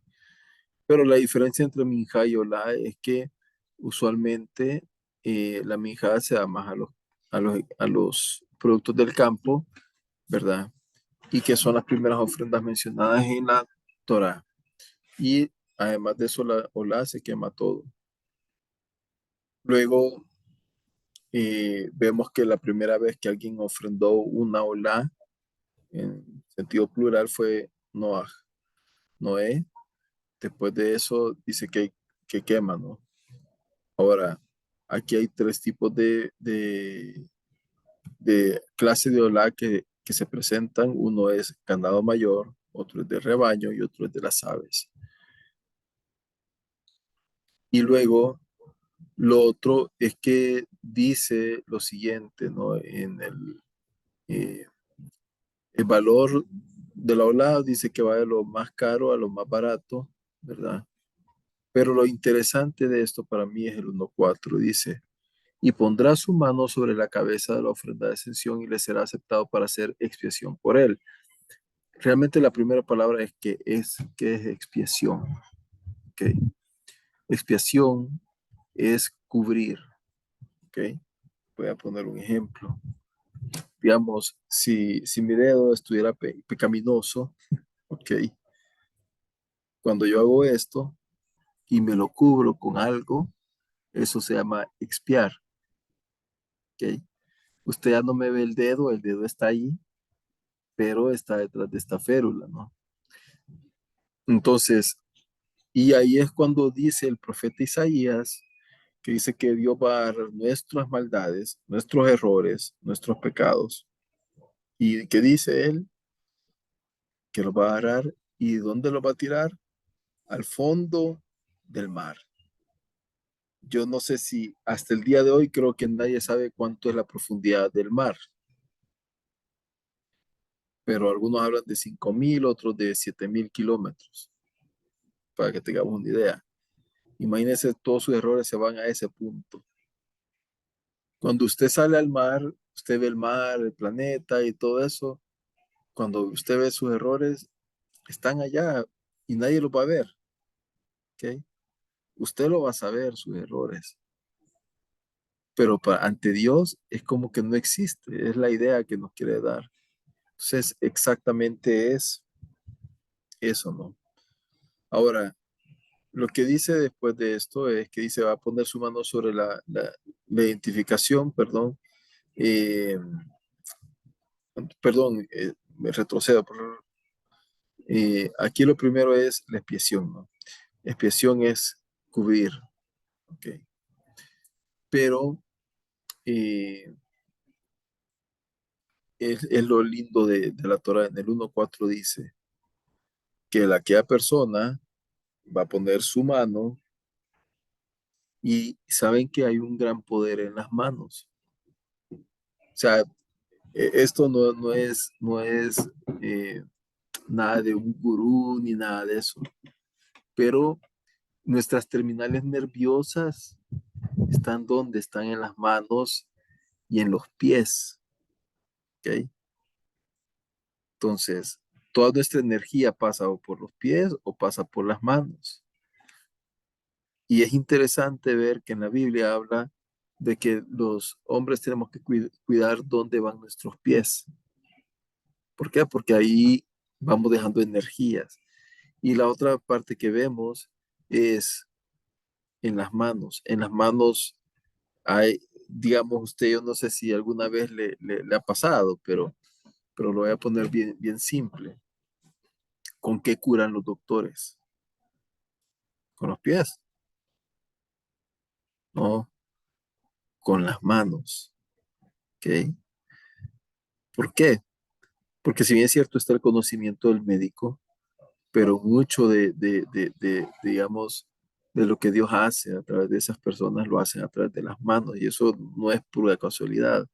Pero la diferencia entre minja y olá es que usualmente la minja se da más a los productos del campo, ¿verdad? Y que son las primeras ofrendas mencionadas en la Torá. Y además de eso, la olá se quema todo. Luego vemos que la primera vez que alguien ofrendó una olá, en sentido plural, fue Noah, Noé. Después de eso dice que quema, ¿no? Ahora, aquí hay tres tipos de clase de olá que que se presentan. Uno es ganado mayor, otro es de rebaño y otro es de las aves. Y luego lo otro es que dice lo siguiente, ¿no? Eh, el valor de la ola dice que va de lo más caro a lo más barato, ¿verdad? Pero lo interesante de esto para mí es el 1.4. Dice, y pondrá su mano sobre la cabeza de la ofrenda de ascensión y le será aceptado para hacer expiación por él. Realmente la primera palabra es que es expiación. ¿Ok? Expiación es cubrir. ¿Ok? Voy a poner un ejemplo. Digamos, si mi dedo estuviera pecaminoso, ¿ok? Cuando yo hago esto y me lo cubro con algo, eso se llama expiar. ¿Ok? Usted ya no me ve el dedo está ahí, pero está detrás de esta férula, ¿no? Entonces, y ahí es cuando dice el profeta Isaías, que dice que Dios va a agarrar nuestras maldades, nuestros errores, nuestros pecados. ¿Y qué dice él? Que los va a agarrar. ¿Y dónde los va a tirar? Al fondo del mar. Yo no sé si hasta el día de hoy creo que nadie sabe cuánto es la profundidad del mar, pero algunos hablan de 5.000, otros de 7.000 kilómetros, para que tengamos una idea. Imagínense, todos sus errores se van a ese punto. Cuando usted sale al mar, usted ve el mar, el planeta y todo eso. Cuando usted ve sus errores, están allá y nadie los va a ver. ¿Ok? Usted lo va a saber, sus errores. Pero ante Dios es como que no existe. Es la idea que nos quiere dar. Entonces, exactamente es eso, ¿no? Ahora, lo que dice después de esto es que dice, va a poner su mano sobre la identificación, perdón, eh, perdón, me retrocedo. Aquí lo primero es la expiación, ¿no? Expiación es cubrir, ¿ok? Pero eh, es lo lindo de la Torah. En el 1.4 dice que aquella persona va a poner su mano y saben que hay un gran poder en las manos. O sea, esto no es eh, nada de un gurú ni nada de eso, pero nuestras terminales nerviosas están donde están en las manos y en los pies, ¿ok? Entonces, toda nuestra energía pasa o por los pies o pasa por las manos. Y es interesante ver que en la Biblia habla de que los hombres tenemos que cuidar dónde van nuestros pies. ¿Por qué? Porque ahí vamos dejando energías. Y la otra parte que vemos es en las manos. En las manos hay, digamos, usted, yo no sé si alguna vez le ha pasado, pero lo voy a poner bien, bien simple. ¿Con qué curan los doctores? Con los pies, no, con las manos. ¿Ok? ¿Por qué? Porque si bien es cierto está el conocimiento del médico, pero mucho digamos, de lo que Dios hace a través de esas personas lo hacen a través de las manos y eso no es pura casualidad.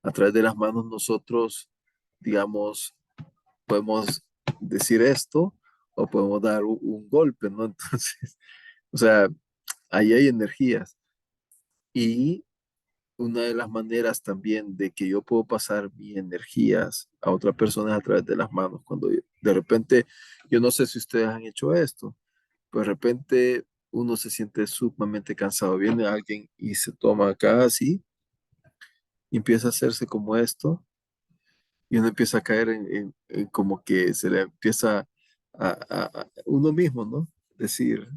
A través de las manos nosotros, digamos, podemos decir esto o podemos dar un golpe, ¿no? Entonces, o sea, ahí hay energías y una de las maneras también de que yo puedo pasar mis energías a otras personas a través de las manos. Cuando de repente, yo no sé si ustedes han hecho esto, pero de repente uno se siente sumamente cansado. Viene alguien y se toma acá así y empieza a hacerse como esto y uno empieza a caer en como que se le empieza a uno mismo, ¿no? Decir,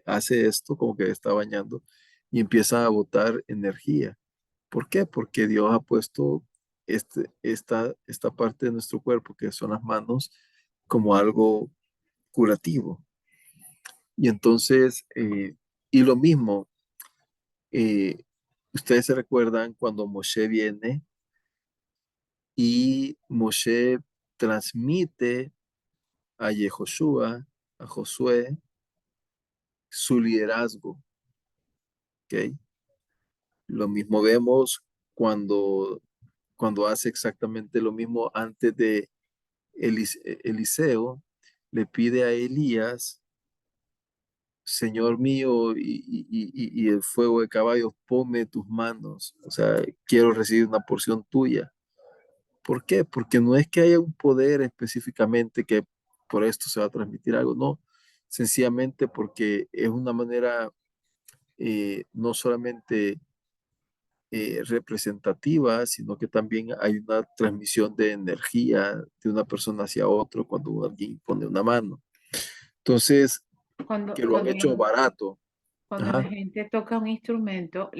hace esto como que está bañando y empieza a botar energía. ¿Por qué? Porque Dios ha puesto esta parte de nuestro cuerpo, que son las manos, como algo curativo. Y entonces, y lo mismo, eh, ustedes se recuerdan cuando Moshe viene y Moshe transmite a Yehoshua, a Josué, su liderazgo, ¿ok? Lo mismo vemos cuando, cuando hace exactamente lo mismo antes de Eliseo, le pide a Elías, Señor mío, y el fuego de caballos, ponme tus manos, o sea, quiero recibir una porción tuya. ¿Por qué? Porque no es que haya un poder específicamente que por esto se va a transmitir algo, no, sencillamente porque es una manera no solamente representativa, sino que también hay una transmisión de energía de una persona hacia otro cuando alguien pone una mano. Entonces, Cuando, que lo han cuando, hecho barato. cuando la Ajá, gente toca un instrumento,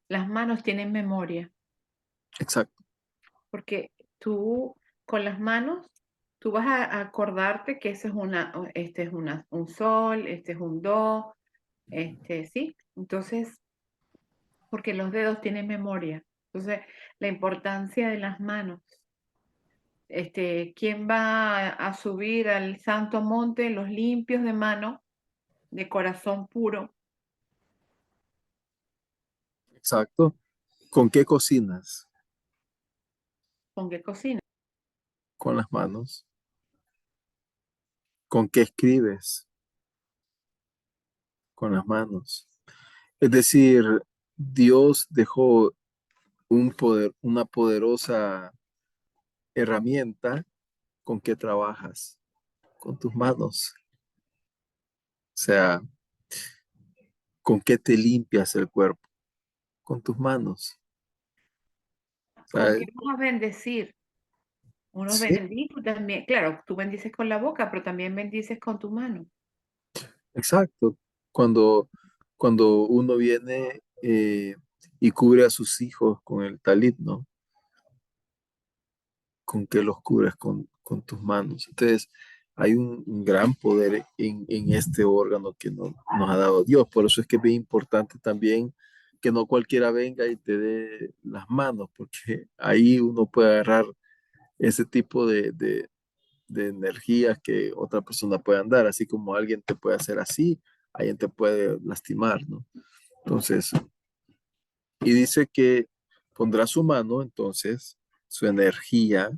las manos tienen memoria, exacto, porque tú con las manos, tú vas a acordarte que ese es este es un sol, este es un do, sí. Entonces, porque los dedos tienen memoria. Entonces, la importancia de las manos. ¿Quién va a subir al santo monte? Los limpios de mano, de corazón puro. exacto. ¿Con qué cocinas? ¿Con qué cocina? Con las manos. ¿Con qué escribes? Con las manos. Es decir, Dios dejó un poder, una poderosa herramienta con que trabajas, con tus manos. O sea, ¿con qué te limpias el cuerpo? Con tus manos. O ¿Con sea, qué vas a bendecir? Uno sí, bendice también. Claro, tú bendices con la boca, pero también bendices con tu mano. exacto. Cuando, cuando uno viene y cubre a sus hijos con el talit, ¿no? ¿Con qué los cubres? Con tus manos. Entonces, hay un gran poder en este órgano que nos ha dado Dios. Por eso es que es bien importante también que no cualquiera venga y te dé las manos, porque ahí uno puede agarrar ese tipo de energías que otra persona puede andar, así como alguien te puede hacer así, alguien te puede lastimar, ¿no? Entonces, y dice que pondrá su mano, entonces, su energía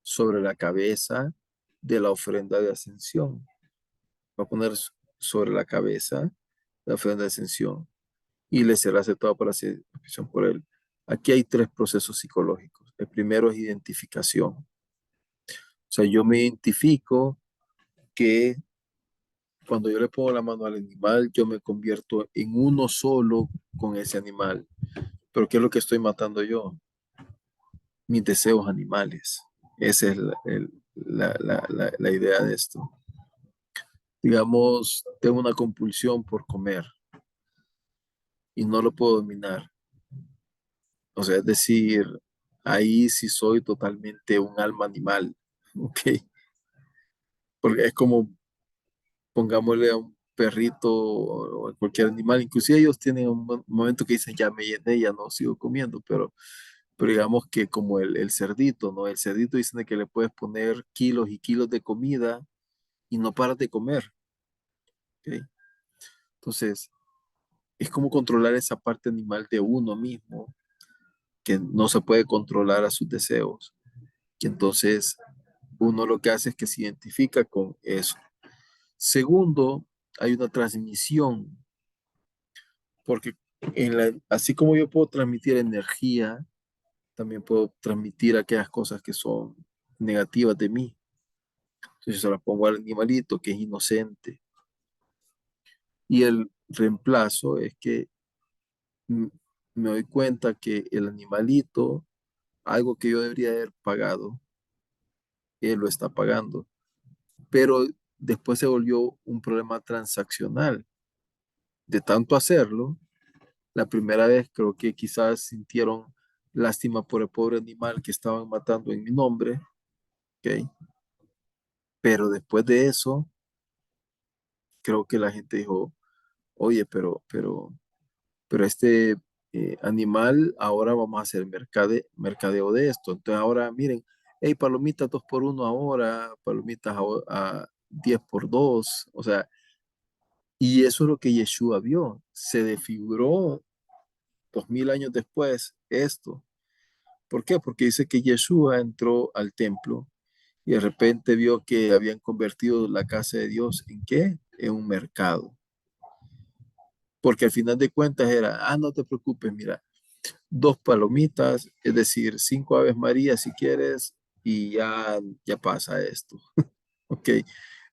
sobre la cabeza de la ofrenda de ascensión. Va a poner sobre la cabeza la ofrenda de ascensión y le será aceptado para hacer expiación por él. Aquí hay tres procesos psicológicos. El primero es identificación. O sea, yo me identifico que cuando yo le pongo la mano al animal, yo me convierto en uno solo con ese animal. Pero ¿qué es lo que estoy matando yo? Mis deseos animales. Esa es la idea de esto. Digamos, tengo una compulsión por comer y no lo puedo dominar. O sea, es decir, ahí sí soy totalmente un alma animal, ¿ok? Porque es como, pongámosle a un perrito o a cualquier animal, inclusive ellos tienen un momento que dicen, ya me llené, ya no sigo comiendo, pero digamos que como el cerdito, ¿no? El cerdito dicen que le puedes poner kilos y kilos de comida y no paras de comer, ¿ok? Entonces, es como controlar esa parte animal de uno mismo que no se puede controlar a sus deseos. Y entonces uno lo que hace es que se identifica con eso. Segundo, hay una transmisión, porque así como yo puedo transmitir energía, también puedo transmitir aquellas cosas que son negativas de mí. Entonces se las pongo al animalito que es inocente. Y el reemplazo es que mm, me doy cuenta que el animalito, algo que yo debería haber pagado, él lo está pagando. Pero después se volvió un problema transaccional. De tanto hacerlo, la primera vez creo que quizás sintieron lástima por el pobre animal que estaban matando en mi nombre, ¿ok? Pero después de eso, creo que la gente dijo, oye, pero animal, ahora vamos a hacer mercadeo de esto. Entonces ahora miren, hey, palomitas 2 por 1 ahora, palomitas a 10 por 2, o sea, y eso es lo que Yeshua vio. Se desfiguró 2000 años después esto. ¿Por qué? Porque dice que Yeshua entró al templo y de repente vio que habían convertido la casa de Dios ¿en qué? En un mercado. Porque al final de cuentas era, no te preocupes, mira, 2 palomitas, es decir, 5 Aves María si quieres, y ya pasa esto. Ok,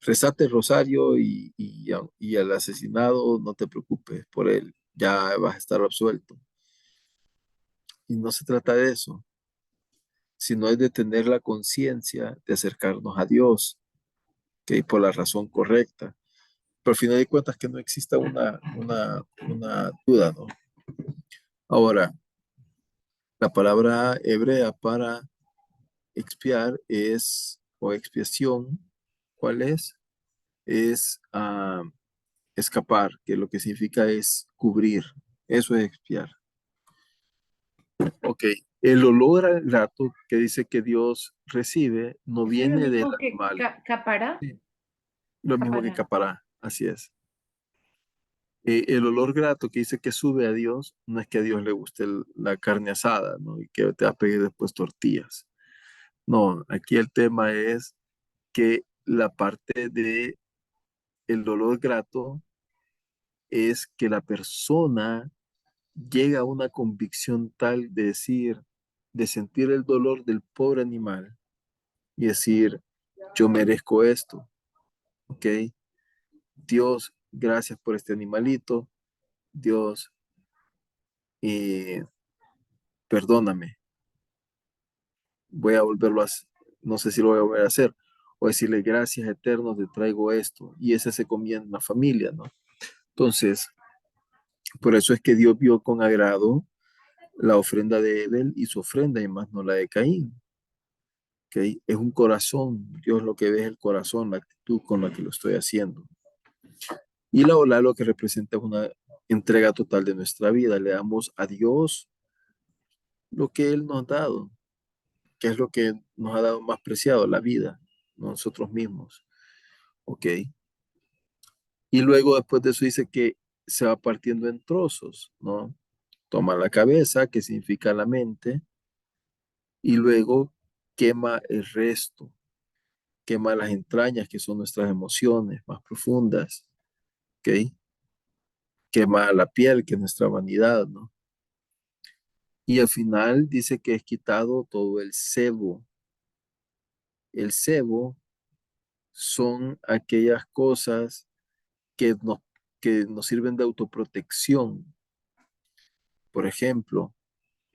rezate el rosario y al asesinado no te preocupes por él, ya vas a estar absuelto. Y no se trata de eso, sino es de tener la conciencia de acercarnos a Dios, que por la razón correcta. Pero al final de cuentas que no exista una duda, ¿no? Ahora, la palabra hebrea para expiar es, o expiación, ¿cuál es? Es escapar, que lo que significa es cubrir. Eso es expiar. Ok, el olor al grato que dice que Dios recibe no Eso es lo viene del mismo que animal. capará. Sí, lo mismo que Capará. capará, así es. El olor grato que dice que sube a Dios, no es que a Dios le guste la carne asada, ¿no? Y que te va a pedir después tortillas. No, aquí el tema es que la parte de el dolor grato es que la persona llega a una convicción tal de decir, de sentir el dolor del pobre animal y decir, yo merezco esto, ¿ok? Dios, gracias por este animalito. Dios, eh, perdóname. Voy a volverlo a hacer. No sé si lo voy a volver a hacer. O decirle, gracias eterno, te traigo esto. Y ese se comía en la familia, ¿no? Entonces, por eso es que Dios vio con agrado la ofrenda de Abel y su ofrenda y más no la de Caín. ¿Ok? Es un corazón. Dios lo que ve es el corazón, la actitud con la que lo estoy haciendo. Y la ola lo que representa es una entrega total de nuestra vida. Le damos a Dios lo que Él nos ha dado, que es lo que nos ha dado más preciado, la vida, nosotros mismos. ¿Ok? Y luego después de eso dice que se va partiendo en trozos, ¿no? Toma la cabeza, que significa la mente, y luego quema el resto, quema las entrañas, que son nuestras emociones más profundas, ¿ok? Quema la piel, que es nuestra vanidad, ¿no? Y al final dice que es quitado todo el sebo. El sebo son aquellas cosas que nos, que nos sirven de autoprotección. Por ejemplo,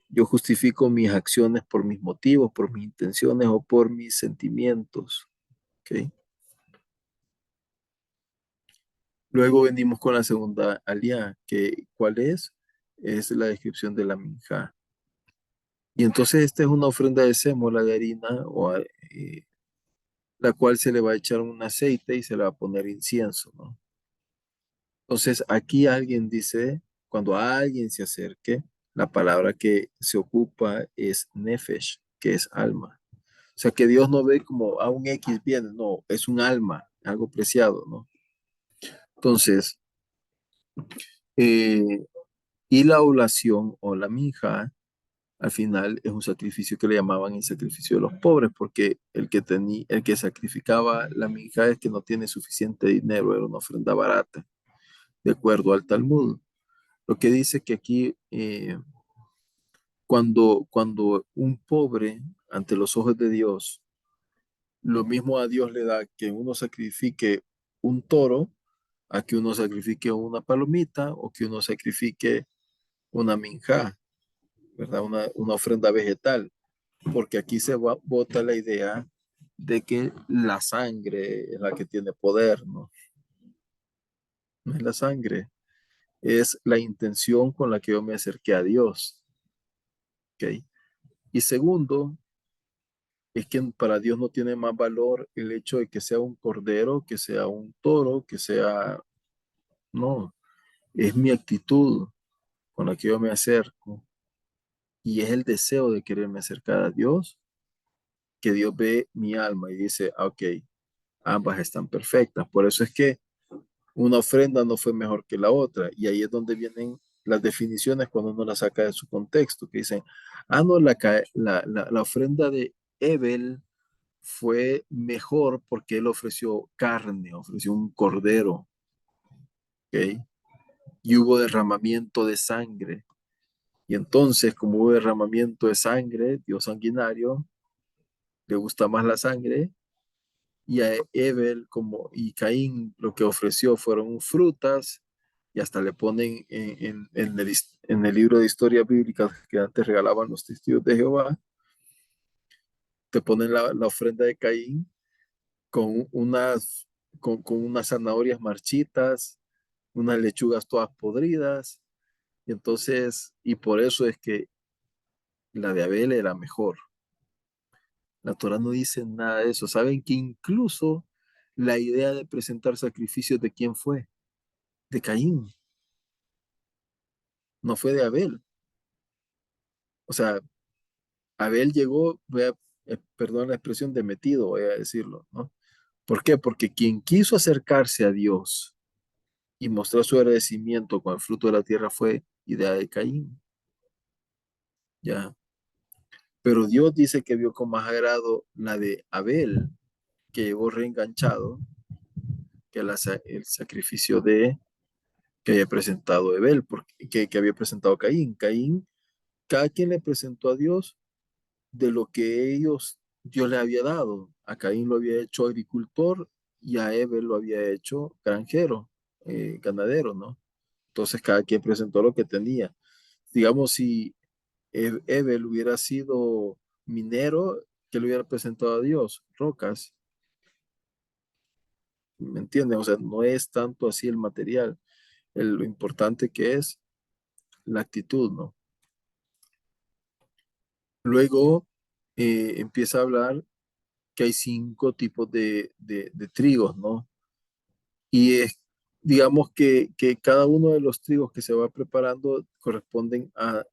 yo justifico mis acciones por mis motivos, por mis intenciones o por mis sentimientos, ¿ok? Luego venimos con la segunda alía, que ¿cuál es? Es la descripción de la minja. Y entonces esta es una ofrenda de sémola de harina, la cual se le va a echar un aceite y se le va a poner incienso, ¿no? Entonces aquí alguien dice, cuando a alguien se acerque, la palabra que se ocupa es nefesh, que es alma. O sea que Dios no ve como a un X viene, no, es un alma, algo preciado, ¿no? Entonces, eh, y la oblación o la minja, al final es un sacrificio que le llamaban el sacrificio de los pobres, porque el que sacrificaba la minja es que no tiene suficiente dinero, era una ofrenda barata, de acuerdo al Talmud. Lo que dice que aquí, cuando un pobre ante los ojos de Dios, lo mismo a Dios le da que uno sacrifique un toro, a que uno sacrifique una palomita o que uno sacrifique una minja, ¿verdad? Una ofrenda vegetal, porque aquí se bota la idea de que la sangre es la que tiene poder, ¿no? No es la sangre, es la intención con la que yo me acerqué a Dios, ¿ok? Y segundo, es que para Dios no tiene más valor el hecho de que sea un cordero, que sea un toro, que sea, no, es mi actitud con la que yo me acerco y es el deseo de quererme acercar a Dios, que Dios ve mi alma y dice, "Ah, ok, ambas están perfectas". Por eso es que una ofrenda no fue mejor que la otra. Y ahí es donde vienen las definiciones cuando uno las saca de su contexto, que dicen, ah, no, la ofrenda de Ebel fue mejor porque él ofreció carne, ofreció un cordero, ¿ok? Y hubo derramamiento de sangre. Y entonces, como hubo derramamiento de sangre, Dios sanguinario, le gusta más la sangre. Y a Ebel como, y Caín lo que ofreció fueron frutas y hasta le ponen en el libro de historia bíblica que antes regalaban los testigos de Jehová, te ponen la ofrenda de Caín con con unas zanahorias marchitas, unas lechugas todas podridas, y entonces, y por eso es que la de Abel era mejor. La Torah no dice nada de eso. Saben que incluso la idea de presentar sacrificios de quién fue, de Caín, no fue de Abel. O sea, Abel llegó, perdón la expresión, de metido, voy a decirlo, ¿no? ¿Por qué? Porque quien quiso acercarse a Dios y mostrar su agradecimiento con el fruto de la tierra fue idea de Caín, ¿ya? Pero Dios dice que vio con más agrado la de Abel, que llegó reenganchado, que el sacrificio que había presentado Abel, que había presentado Caín. Caín, cada quien le presentó a Dios de lo que Dios le había dado. A Caín lo había hecho agricultor y a Abel lo había hecho granjero, ganadero, ¿no? Entonces cada quien presentó lo que tenía. Digamos, si Abel hubiera sido minero, que le hubiera presentado a Dios, rocas, ¿me entienden? O sea, no es tanto así el material, lo importante que es la actitud, ¿no? Luego empieza a hablar que hay 5 tipos de trigos, ¿no? Y digamos que cada uno de los trigos que se va preparando corresponden a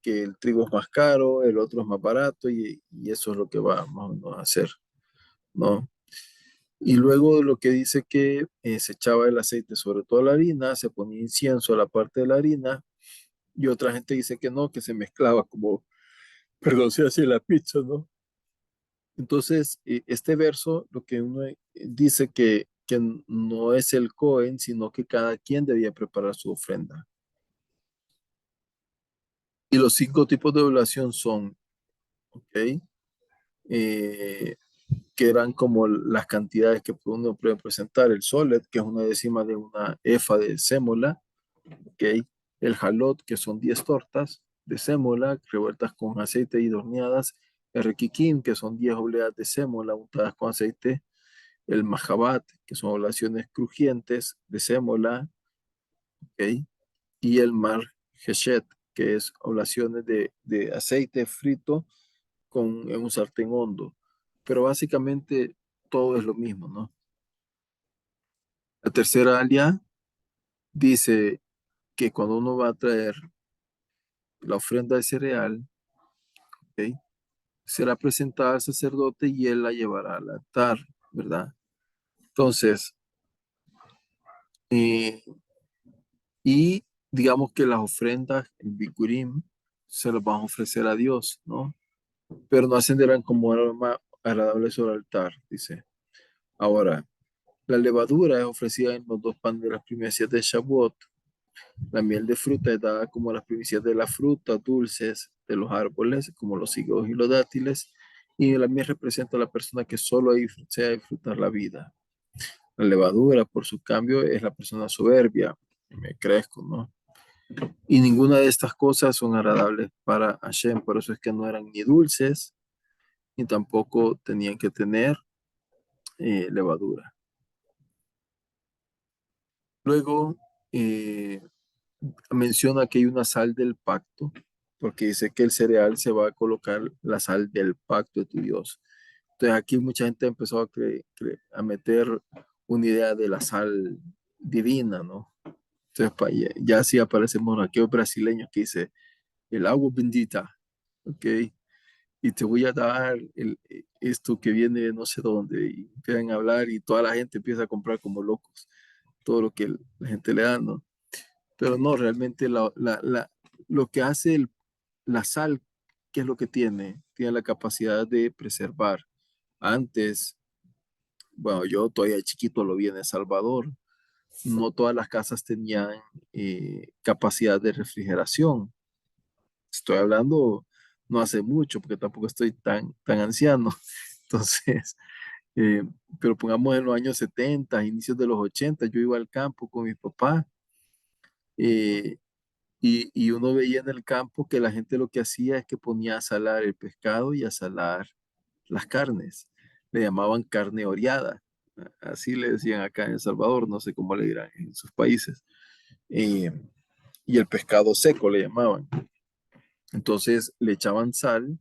que el trigo es más caro, el otro es más barato y eso es lo que va más o menos a hacer, ¿no? Y luego lo que dice que se echaba el aceite sobre toda la harina, se ponía incienso a la parte de la harina y otra gente dice que no, que se mezclaba como, perdón, se hace la pizza, ¿no? Entonces, este verso lo que uno dice que no es el Cohen, sino que cada quien debía preparar su ofrenda. Y los 5 tipos de oblación son, ¿ok? Eh, que eran como las cantidades que uno puede presentar. El solet, que es una décima de una efa de sémola, ¿ok? El halot, que son 10 tortas de sémola revueltas con aceite y horneadas. El requiquín, que son 10 obleas de sémola untadas con aceite. El mahabat, que son oblaciones crujientes de sémola, ¿ok? Y el mar geshet, que es oblaciones de aceite frito en un sartén hondo. Pero básicamente todo es lo mismo, ¿no? La tercera alia dice que cuando uno va a traer la ofrenda de cereal, ¿ok? Será presentada al sacerdote y él la llevará al altar, ¿verdad? Entonces, eh, y digamos que las ofrendas, el bikurim, se las van a ofrecer a Dios, ¿no? Pero no ascenderán como aroma agradable sobre el altar, dice. Ahora, la levadura es ofrecida en los 2 panes de las primicias de Shavuot. La miel de fruta es dada como las primicias de la fruta dulces de los árboles, como los higos y los dátiles. Y la miel representa a la persona que solo desea disfrutar la vida. La levadura, por su cambio, es la persona soberbia. Me crezco, ¿no? Y ninguna de estas cosas son agradables para Hashem, por eso es que no eran ni dulces, ni tampoco tenían que tener levadura. Luego menciona que hay una sal del pacto, porque dice que el cereal se va a colocar la sal del pacto de tu Dios. Entonces aquí mucha gente empezó a meter una idea de la sal divina, ¿no? Entonces, ya sí aparecen monaqueos brasileños que dice el agua bendita, ¿ok? Y te voy a dar esto que viene de no sé dónde. Y empiezan a hablar y toda la gente empieza a comprar como locos todo lo que la gente le da, ¿no? Pero no, realmente lo que hace la sal, ¿qué es lo que tiene? Tiene la capacidad de preservar. Antes, bueno, yo todavía chiquito lo vi en El Salvador, no todas las casas tenían capacidad de refrigeración. Estoy hablando no hace mucho, porque tampoco estoy tan anciano. Entonces, eh, pero pongamos en los años 70, inicios de los 80, yo iba al campo con mi papá eh, y uno veía en el campo que la gente lo que hacía es que ponía a salar el pescado y a salar las carnes. Le llamaban carne oreada. Así le decían acá en El Salvador, no sé cómo le dirán en sus países. Eh, y el pescado seco le llamaban. Entonces le echaban sal.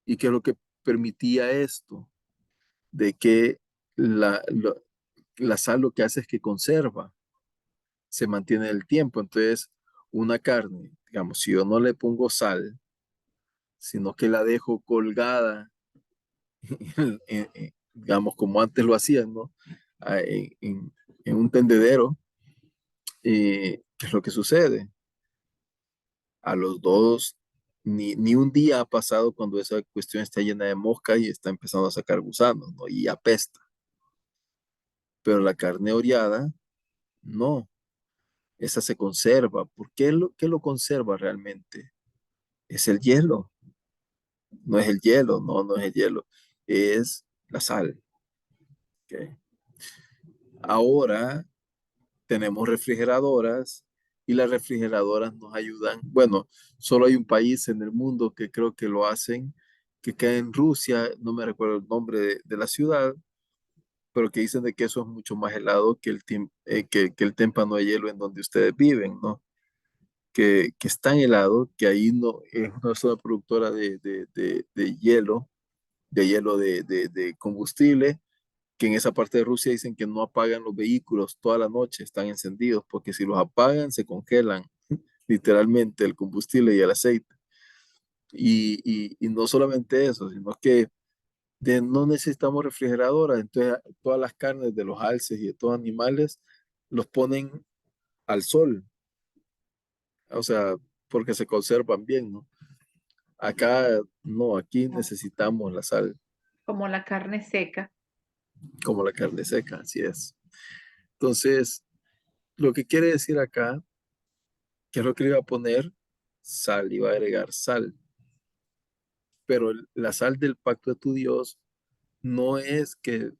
¿Y qué es lo que permitía esto? De que la sal lo que hace es que conserva, se mantiene el tiempo. Entonces, una carne, digamos, si yo no le pongo sal, sino que la dejo colgada, digamos, como antes lo hacían, ¿no? En un tendedero, ¿qué es lo que sucede? A los dos, ni un día ha pasado cuando esa cuestión está llena de mosca y está empezando a sacar gusanos, ¿no? Y apesta. Pero la carne oreada, no, esa se conserva. ¿Por qué lo conserva realmente? Es el hielo, no es el hielo, no es el hielo, es la sal. ¿Ok? Ahora tenemos refrigeradoras y las refrigeradoras nos ayudan. Bueno, solo hay un país en el mundo que creo que lo hacen, que queda en Rusia, no me recuerdo el nombre de la ciudad, pero que dicen de que eso es mucho más helado que que el témpano de hielo en donde ustedes viven, ¿no? Que es tan helado que ahí no es una zona productora de hielo de combustible, que en esa parte de Rusia dicen que no apagan los vehículos toda la noche, están encendidos, porque si los apagan se congelan literalmente el combustible y el aceite. Y no solamente eso, sino que no necesitamos refrigeradoras, entonces todas las carnes de los alces y de todos los animales los ponen al sol, o sea, porque se conservan bien, ¿no? Acá no, aquí No, necesitamos la sal, como la carne seca. como la carne seca, así es. Entonces, lo que quiere decir acá, que es lo que le iba a poner, sal, iba a agregar sal, pero la sal del pacto de tu Dios no es que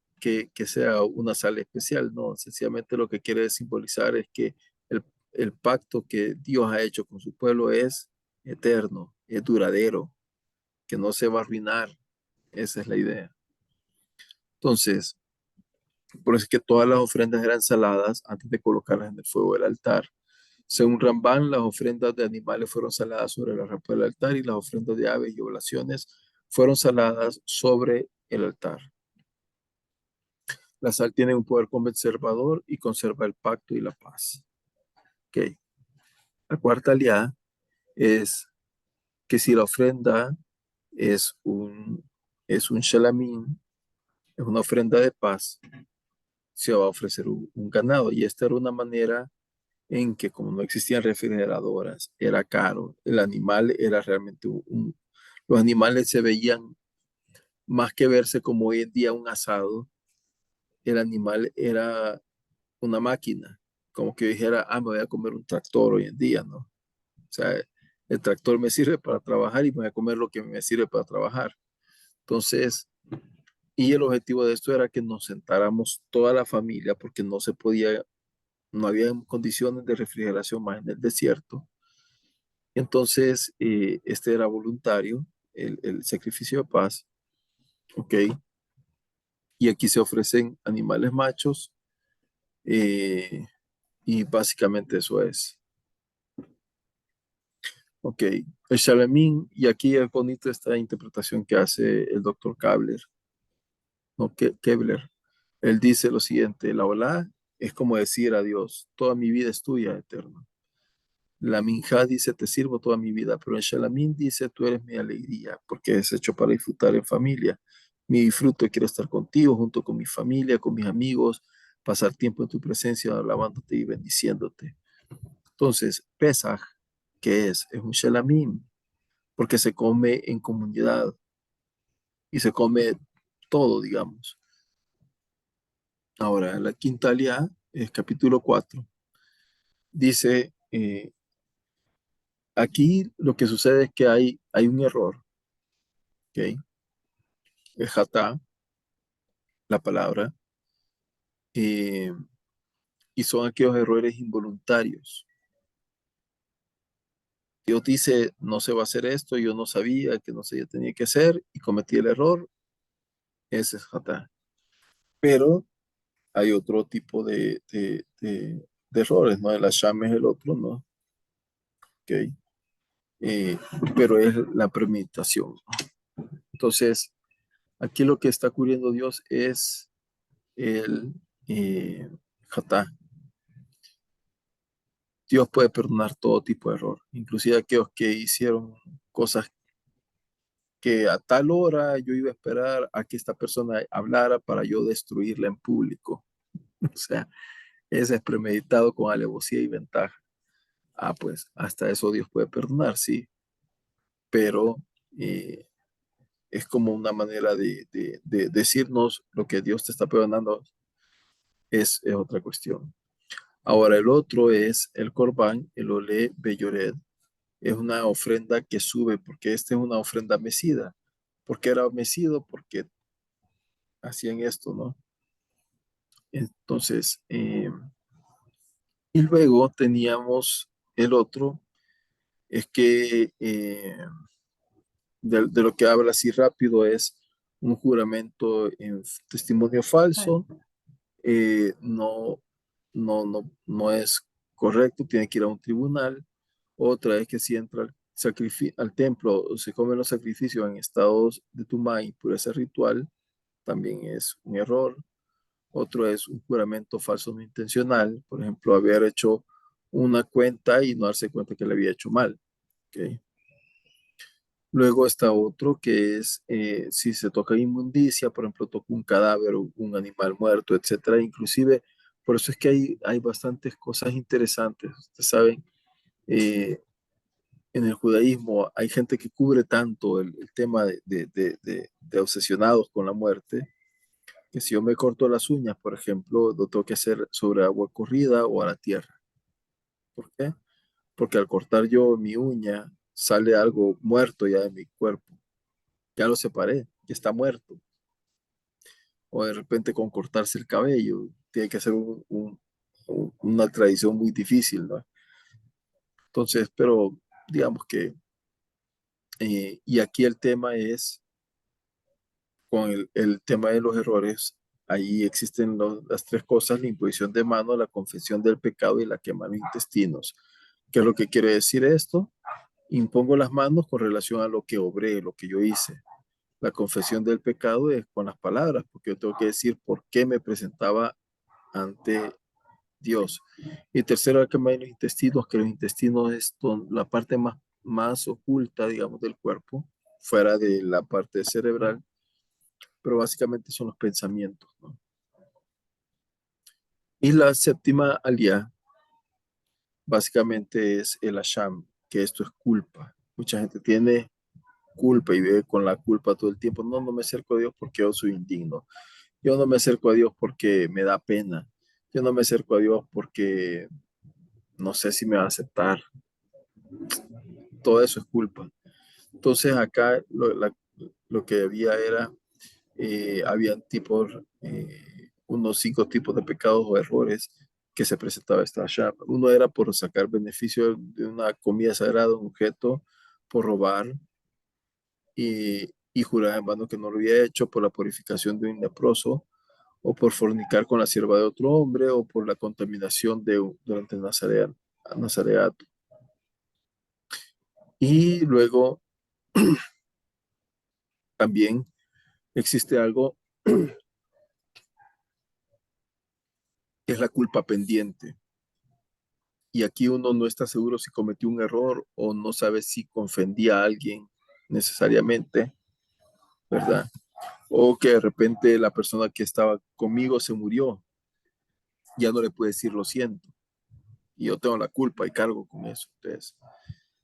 sea una sal especial, no, sencillamente lo que quiere simbolizar es que el, el pacto que Dios ha hecho con su pueblo es eterno, es duradero, que no se va a arruinar, esa es la idea. Entonces, por eso es que todas las ofrendas eran saladas antes de colocarlas en el fuego del altar. Según Rambán, las ofrendas de animales fueron saladas sobre la rampa del altar y las ofrendas de aves y oblaciones fueron saladas sobre el altar. La sal tiene un poder conservador y conserva el pacto y la paz. Ok. La cuarta aliada es que si la ofrenda es es un shalamín, es una ofrenda de paz, se va a ofrecer un ganado. Y esta era una manera en que como no existían refrigeradoras, era caro, el animal era realmente los animales se veían más que verse como hoy en día un asado, el animal era una máquina, como que yo dijera, me voy a comer un tractor hoy en día, ¿no? O sea, el tractor me sirve para trabajar y me voy a comer lo que me sirve para trabajar. Entonces, y el objetivo de esto era que nos sentáramos toda la familia, porque no se podía, no había condiciones de refrigeración más en el desierto. Entonces, este era voluntario, el sacrificio de paz, ¿ok? Y aquí se ofrecen animales machos, eh, y básicamente eso es. Ok, el Shalamín, y aquí es bonito esta interpretación que hace el doctor Kebler, ¿no? Kebler. Él dice lo siguiente, la Olá es como decir a Dios, toda mi vida es tuya, eterno. La Minjá dice, te sirvo toda mi vida, pero en Shalamín dice, tú eres mi alegría, porque es hecho para disfrutar en familia. Mi disfruto, quiero estar contigo, junto con mi familia, con mis amigos, pasar tiempo en tu presencia, alabándote y bendiciéndote. Entonces, Pesaj, ¿qué es? Es un Shalamín, porque se come en comunidad y se come todo, digamos. Ahora, la quinta aliá, es capítulo 4, dice, aquí lo que sucede es que hay un error, ¿ok? El hatá, la palabra, eh, y son aquellos errores involuntarios. Dios dice, no se va a hacer esto, yo no sabía que no se tenía que hacer y cometí el error, ese es hatá. Pero hay otro tipo de errores, ¿no? El asham es el otro, ¿no? Ok. Eh, pero es la premeditación. Entonces, aquí lo que está ocurriendo Dios es el hatá. Dios puede perdonar todo tipo de error, inclusive aquellos que hicieron cosas que a tal hora yo iba a esperar a que esta persona hablara para yo destruirla en público. O sea, ese es premeditado con alevosía y ventaja. Ah, pues hasta eso Dios puede perdonar, sí, pero eh, es como una manera de decirnos lo que Dios te está perdonando es otra cuestión. Ahora el otro es el Corbán, el Olé Beyored. Es una ofrenda que sube, porque esta es una ofrenda mecida. ¿Por qué era mecido? Porque hacían esto, ¿no? Entonces, y luego teníamos el otro, es que de lo que habla así rápido es un juramento en testimonio Vale. falso, no, no es correcto, tiene que ir a un tribunal. Otra es que si entra al templo o se comen los sacrificios en estados de tumá por ese ritual, también es un error. Otro es un juramento falso no intencional, por ejemplo, haber hecho una cuenta y no darse cuenta que le había hecho mal. ¿Ok? Luego está otro que es si se toca inmundicia, por ejemplo, toca un cadáver, un animal muerto, etcétera. Inclusive, por eso es que hay bastantes cosas interesantes. Ustedes saben, eh, en el judaísmo hay gente que cubre tanto el tema de obsesionados con la muerte, que si yo me corto las uñas, por ejemplo, lo tengo que hacer sobre agua corrida o a la tierra. ¿Por qué? Porque al cortar yo mi uña, sale algo muerto ya de mi cuerpo. Ya lo separé, ya está muerto. O de repente con cortarse el cabello, tiene que ser una tradición muy difícil, ¿no? Entonces, pero digamos que, y aquí el tema es, con el tema de los errores, ahí existen las tres cosas, la imposición de mano, la confesión del pecado y la quema de los intestinos. ¿Qué es lo que quiere decir esto? Impongo las manos con relación a lo que obré, lo que yo hice. La confesión del pecado es con las palabras, porque yo tengo que decir por qué me presentaba ante Dios. Y tercero, el quema de los intestinos, que los intestinos es la parte más oculta, digamos, del cuerpo, fuera de la parte cerebral, pero básicamente son los pensamientos, ¿no? Y la séptima aliyah, básicamente es el asham, que esto es culpa. Mucha gente tiene culpa y vive con la culpa todo el tiempo. No, no me acerco a Dios porque yo soy indigno. Yo no me acerco a Dios porque me da pena. Yo no me acerco a Dios porque no sé si me va a aceptar. Todo eso es culpa. Entonces acá lo que había era, habían tipos, unos 5 tipos de pecados o errores que se presentaba esta Hashem. Uno era por sacar beneficio de una comida sagrada, un objeto, por robar y jurar en vano que no lo había hecho, por la purificación de un leproso, o por fornicar con la sierva de otro hombre, o por la contaminación durante el nazareato. Y luego también existe algo es la culpa pendiente. Y aquí uno no está seguro si cometió un error o no sabe si ofendía a alguien necesariamente, ¿verdad? O que de repente la persona que estaba conmigo se murió, ya no le puede decir lo siento. Y yo tengo la culpa y cargo con eso. Entonces,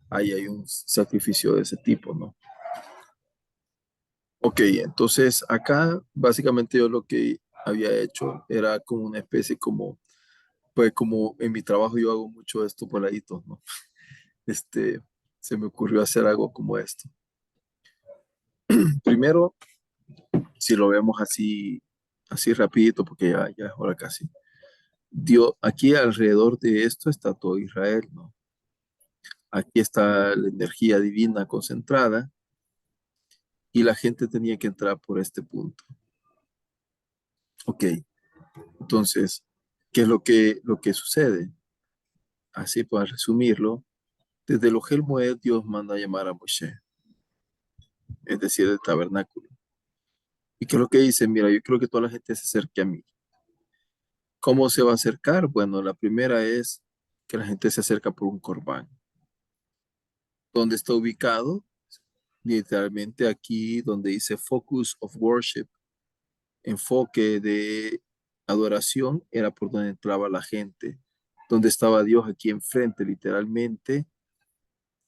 ahí hay un sacrificio de ese tipo, ¿no? Ok, entonces acá básicamente yo lo que había hecho era como una especie como, pues como en mi trabajo yo hago mucho esto por laditos, ¿no? Este, se me ocurrió hacer algo como esto. Primero, si lo vemos así, así rapidito, porque ya es hora casi. Dios, aquí alrededor de esto está todo Israel, ¿no? Aquí está la energía divina concentrada y la gente tenía que entrar por este punto. Ok, entonces, ¿qué es lo que sucede? Así para resumirlo, desde el Ojel Moed Dios manda a llamar a Moshe, es decir, el tabernáculo. ¿Y qué es lo que dice? Mira, yo creo que toda la gente se acerque a mí. ¿Cómo se va a acercar? Bueno, la primera es que la gente se acerca por un corbán. ¿Dónde está ubicado? Literalmente aquí donde dice Focus of Worship, enfoque de adoración, era por donde entraba la gente. Donde estaba Dios aquí enfrente, literalmente.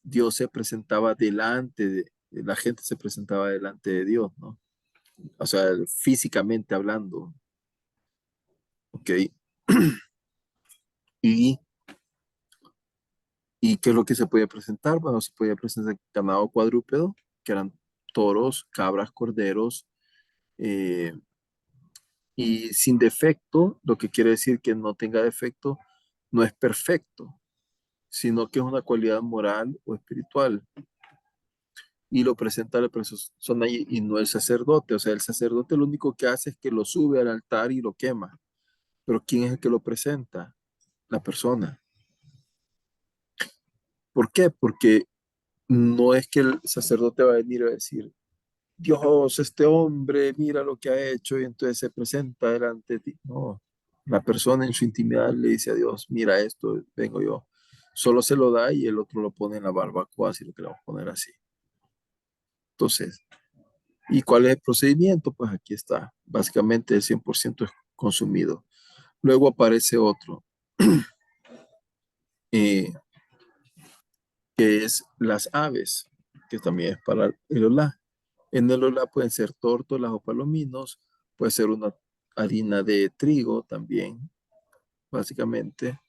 Dios se presentaba delante la gente se presentaba delante de Dios, ¿no? O sea, físicamente hablando, ¿ok? Y, ¿Y qué es lo que se podía presentar? Bueno, se podía presentar ganado cuadrúpedo, que eran toros, cabras, corderos, eh, y sin defecto, lo que quiere decir que no tenga defecto, no es perfecto, sino que es una cualidad moral o espiritual. Y lo presenta la persona y no el sacerdote. O sea, el sacerdote lo único que hace es que lo sube al altar y lo quema. Pero ¿quién es el que lo presenta? La persona. ¿Por qué? Porque no es que el sacerdote va a venir a decir, Dios, este hombre, mira lo que ha hecho y entonces se presenta delante de ti. No, la persona en su intimidad le dice a Dios, mira esto, vengo yo. Solo se lo da y el otro lo pone en la barbacoa, si lo queremos poner así. Entonces, ¿y cuál es el procedimiento? Pues aquí está. Básicamente el 100% es consumido. Luego aparece otro, eh, que es las aves, que también es para el olá. En el olá pueden ser tórtolas o palominos, puede ser una harina de trigo también, básicamente,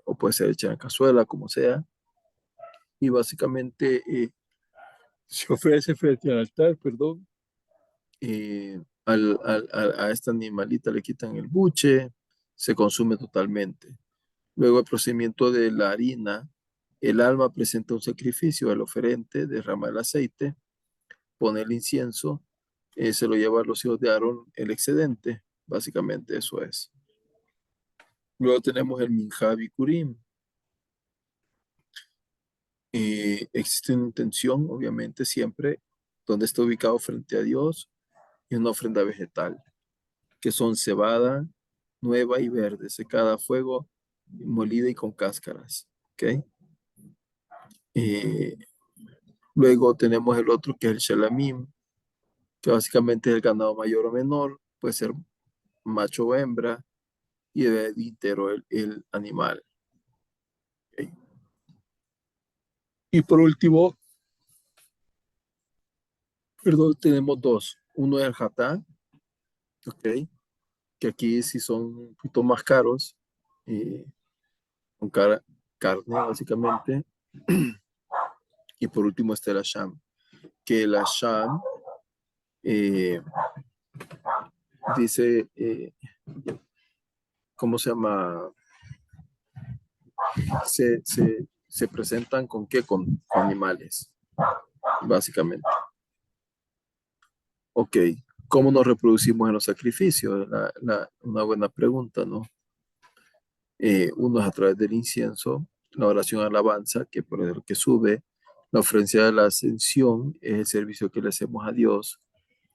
o puede ser hecha en cazuela, como sea. Y básicamente se ofrece frente al altar, perdón. A esta animalita le quitan el buche, se consume totalmente. Luego el procedimiento de la harina, el alma presenta un sacrificio al oferente, derrama el aceite, pone el incienso, se lo lleva a los hijos de Aarón el excedente, básicamente eso es. Luego tenemos el Minjá Bikurim. Existe una intención, obviamente, siempre, donde está ubicado frente a Dios y una ofrenda vegetal, que son cebada nueva y verde, secada a fuego, molida y con cáscaras. ¿Ok? Eh, Luego tenemos el otro que es el Shalamim, que básicamente es el ganado mayor o menor, puede ser macho o hembra, y debe de entero el animal. ¿Ok? Y por último, perdón, tenemos dos. Uno es el Hatá, ¿ok? Que aquí sí son un poquito más caros, eh, con carne básicamente. Y por último está el Asham, que el Asham eh, dice, ¿cómo se llama? Se presentan con qué? Con animales, básicamente. Ok, ¿cómo nos reproducimos en los sacrificios? Una buena pregunta, ¿no? Uno es a través del incienso, la oración alabanza, que por el que sube, la ofrenda de la ascensión es el servicio que le hacemos a Dios,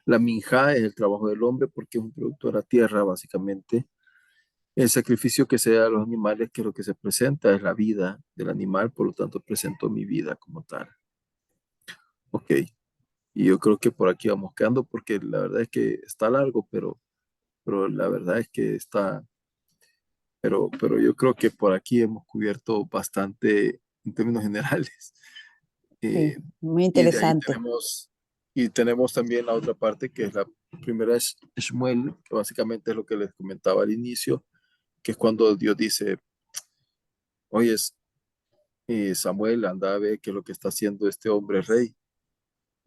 la minja es el trabajo del hombre porque es un producto de la tierra, básicamente, El sacrificio que se da a los animales, que lo que se presenta es la vida del animal, por lo tanto presento mi vida como tal. Ok, y yo creo que por aquí vamos quedando porque la verdad es que está largo, pero la verdad es que está, pero yo creo que por aquí hemos cubierto bastante en términos generales. Sí, Eh, muy y de ahí interesante. tenemos también la otra parte que es la primera es Shmuel, que básicamente es lo que les comentaba al inicio, que es cuando Dios dice, oye, Samuel, anda a ver qué es lo que está haciendo este hombre rey.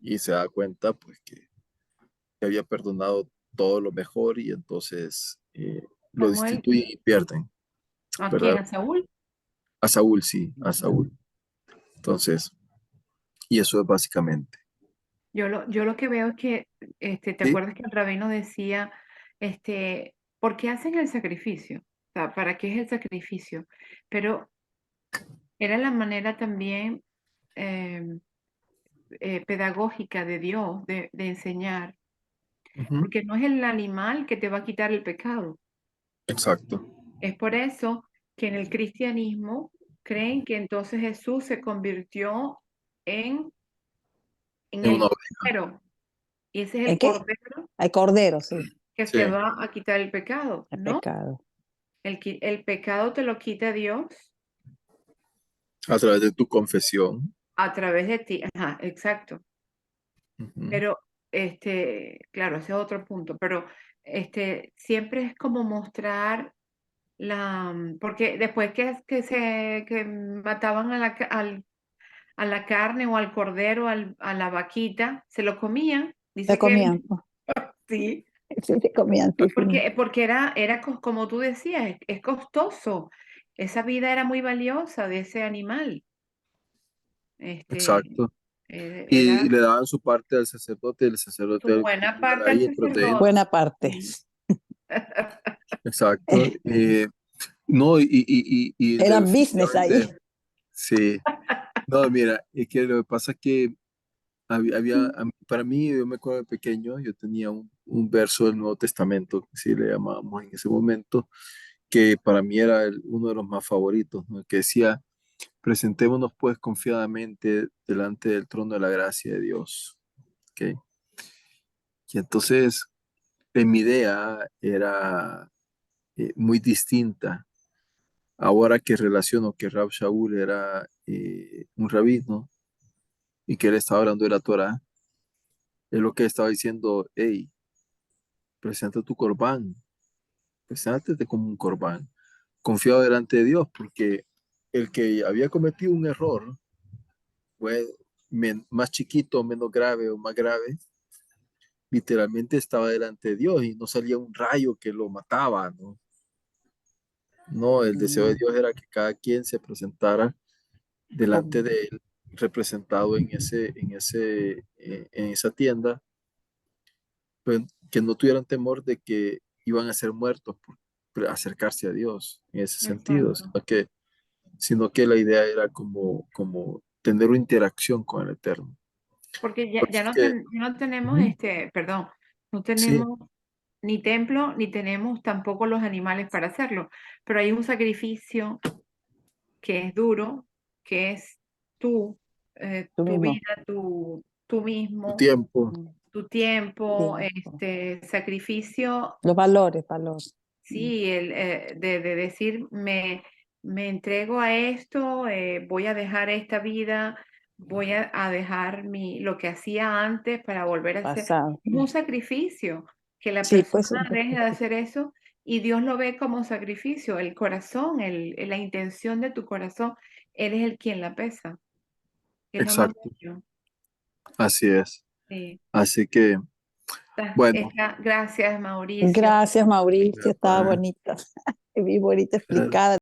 Y se da cuenta pues que había perdonado todo lo mejor y entonces lo Samuel, destituye y pierden, ¿a quién? ¿verdad? ¿A Saúl? A Saúl, sí, a Saúl. Entonces, y eso es básicamente. Yo lo que veo es que, ¿te Sí, acuerdas que el rabino decía, ¿por qué hacen el sacrificio? O sea, ¿para qué es el sacrificio? Pero era la manera también em, pedagógica de Dios de enseñar, ujú, porque no es el animal que te va a quitar el pecado. exacto. Es por eso que en el cristianismo creen que entonces Jesús se convirtió en, en Es una el oveja. cordero, y ese es ¿En el qué? cordero Hay cordero, sí, que Sí, te va a quitar el pecado, el ¿no? pecado. El pecado te lo quita Dios a través de tu confesión. a través de ti. Ajá, exacto. Ujú, Pero, claro, ese es otro punto, pero siempre es como mostrar porque después que mataban a la carne o al cordero, a la vaquita, se lo comían. Se Dice que comían, pues, sí, sí, se comían, sí, sí. porque como tú decías, es costoso. Esa vida era muy valiosa de ese animal. Este, exacto. Y era le daban su parte al sacerdote, y el su sacerdote buena ponía parte al ahí en proteína. sacerdote. Buena parte. Sí. Exacto. No, y Era business ahí. definitivamente, sí. No, mira, es que lo que pasa es que para mí, yo me acuerdo de pequeño, yo tenía un verso del Nuevo Testamento, que sí le llamábamos en ese momento, que para mí era uno de los más favoritos, ¿no? Que decía, presentémonos pues confiadamente delante del trono de la gracia de Dios. ¿Ok? Y entonces, mi idea era muy distinta. Ahora que relaciono que Rab Shaul era un rabino y que él estaba hablando de la Torah, es lo que estaba diciendo, hey, presenta tu corbán, preséntate como un corbán, confiado delante de Dios, porque el que había cometido un error, fue más chiquito, menos grave o más grave, literalmente estaba delante de Dios y no salía un rayo que lo mataba, ¿no? No, el deseo de No, Dios era que cada quien se presentara delante como- de él, representado en esa tienda, pues, que no tuvieran temor de que iban a ser muertos por acercarse a Dios en ese sentido, Exacto. sino que la idea era como tener una interacción con el Eterno. Porque Por eso es que, ya no tenemos, ujú, perdón, no sí, tenemos ni templo, ni tenemos tampoco los animales para hacerlo, pero hay un sacrificio que es duro, que es tú, tú tu mismo. vida, tú tu mismo, tiempo, Mm, tu tiempo, tiempo. sacrificio, Los valores, valores. Mm, sí, de decir, me entrego a esto, voy a dejar esta vida, voy a dejar lo que hacía antes para volver a hacer. pasado. Es un sacrificio que la Sí, persona pues un deje de sacrificio. hacer eso y Dios lo ve como sacrificio. El corazón, la intención de tu corazón, Él es el quien la pesa, que es lo más exacto, bello. así es. Sí. Así que, bueno, Gracias, Mauricio. Gracias, Mauricio. Estaba eh, bonito. Vi bonito eh, explicada.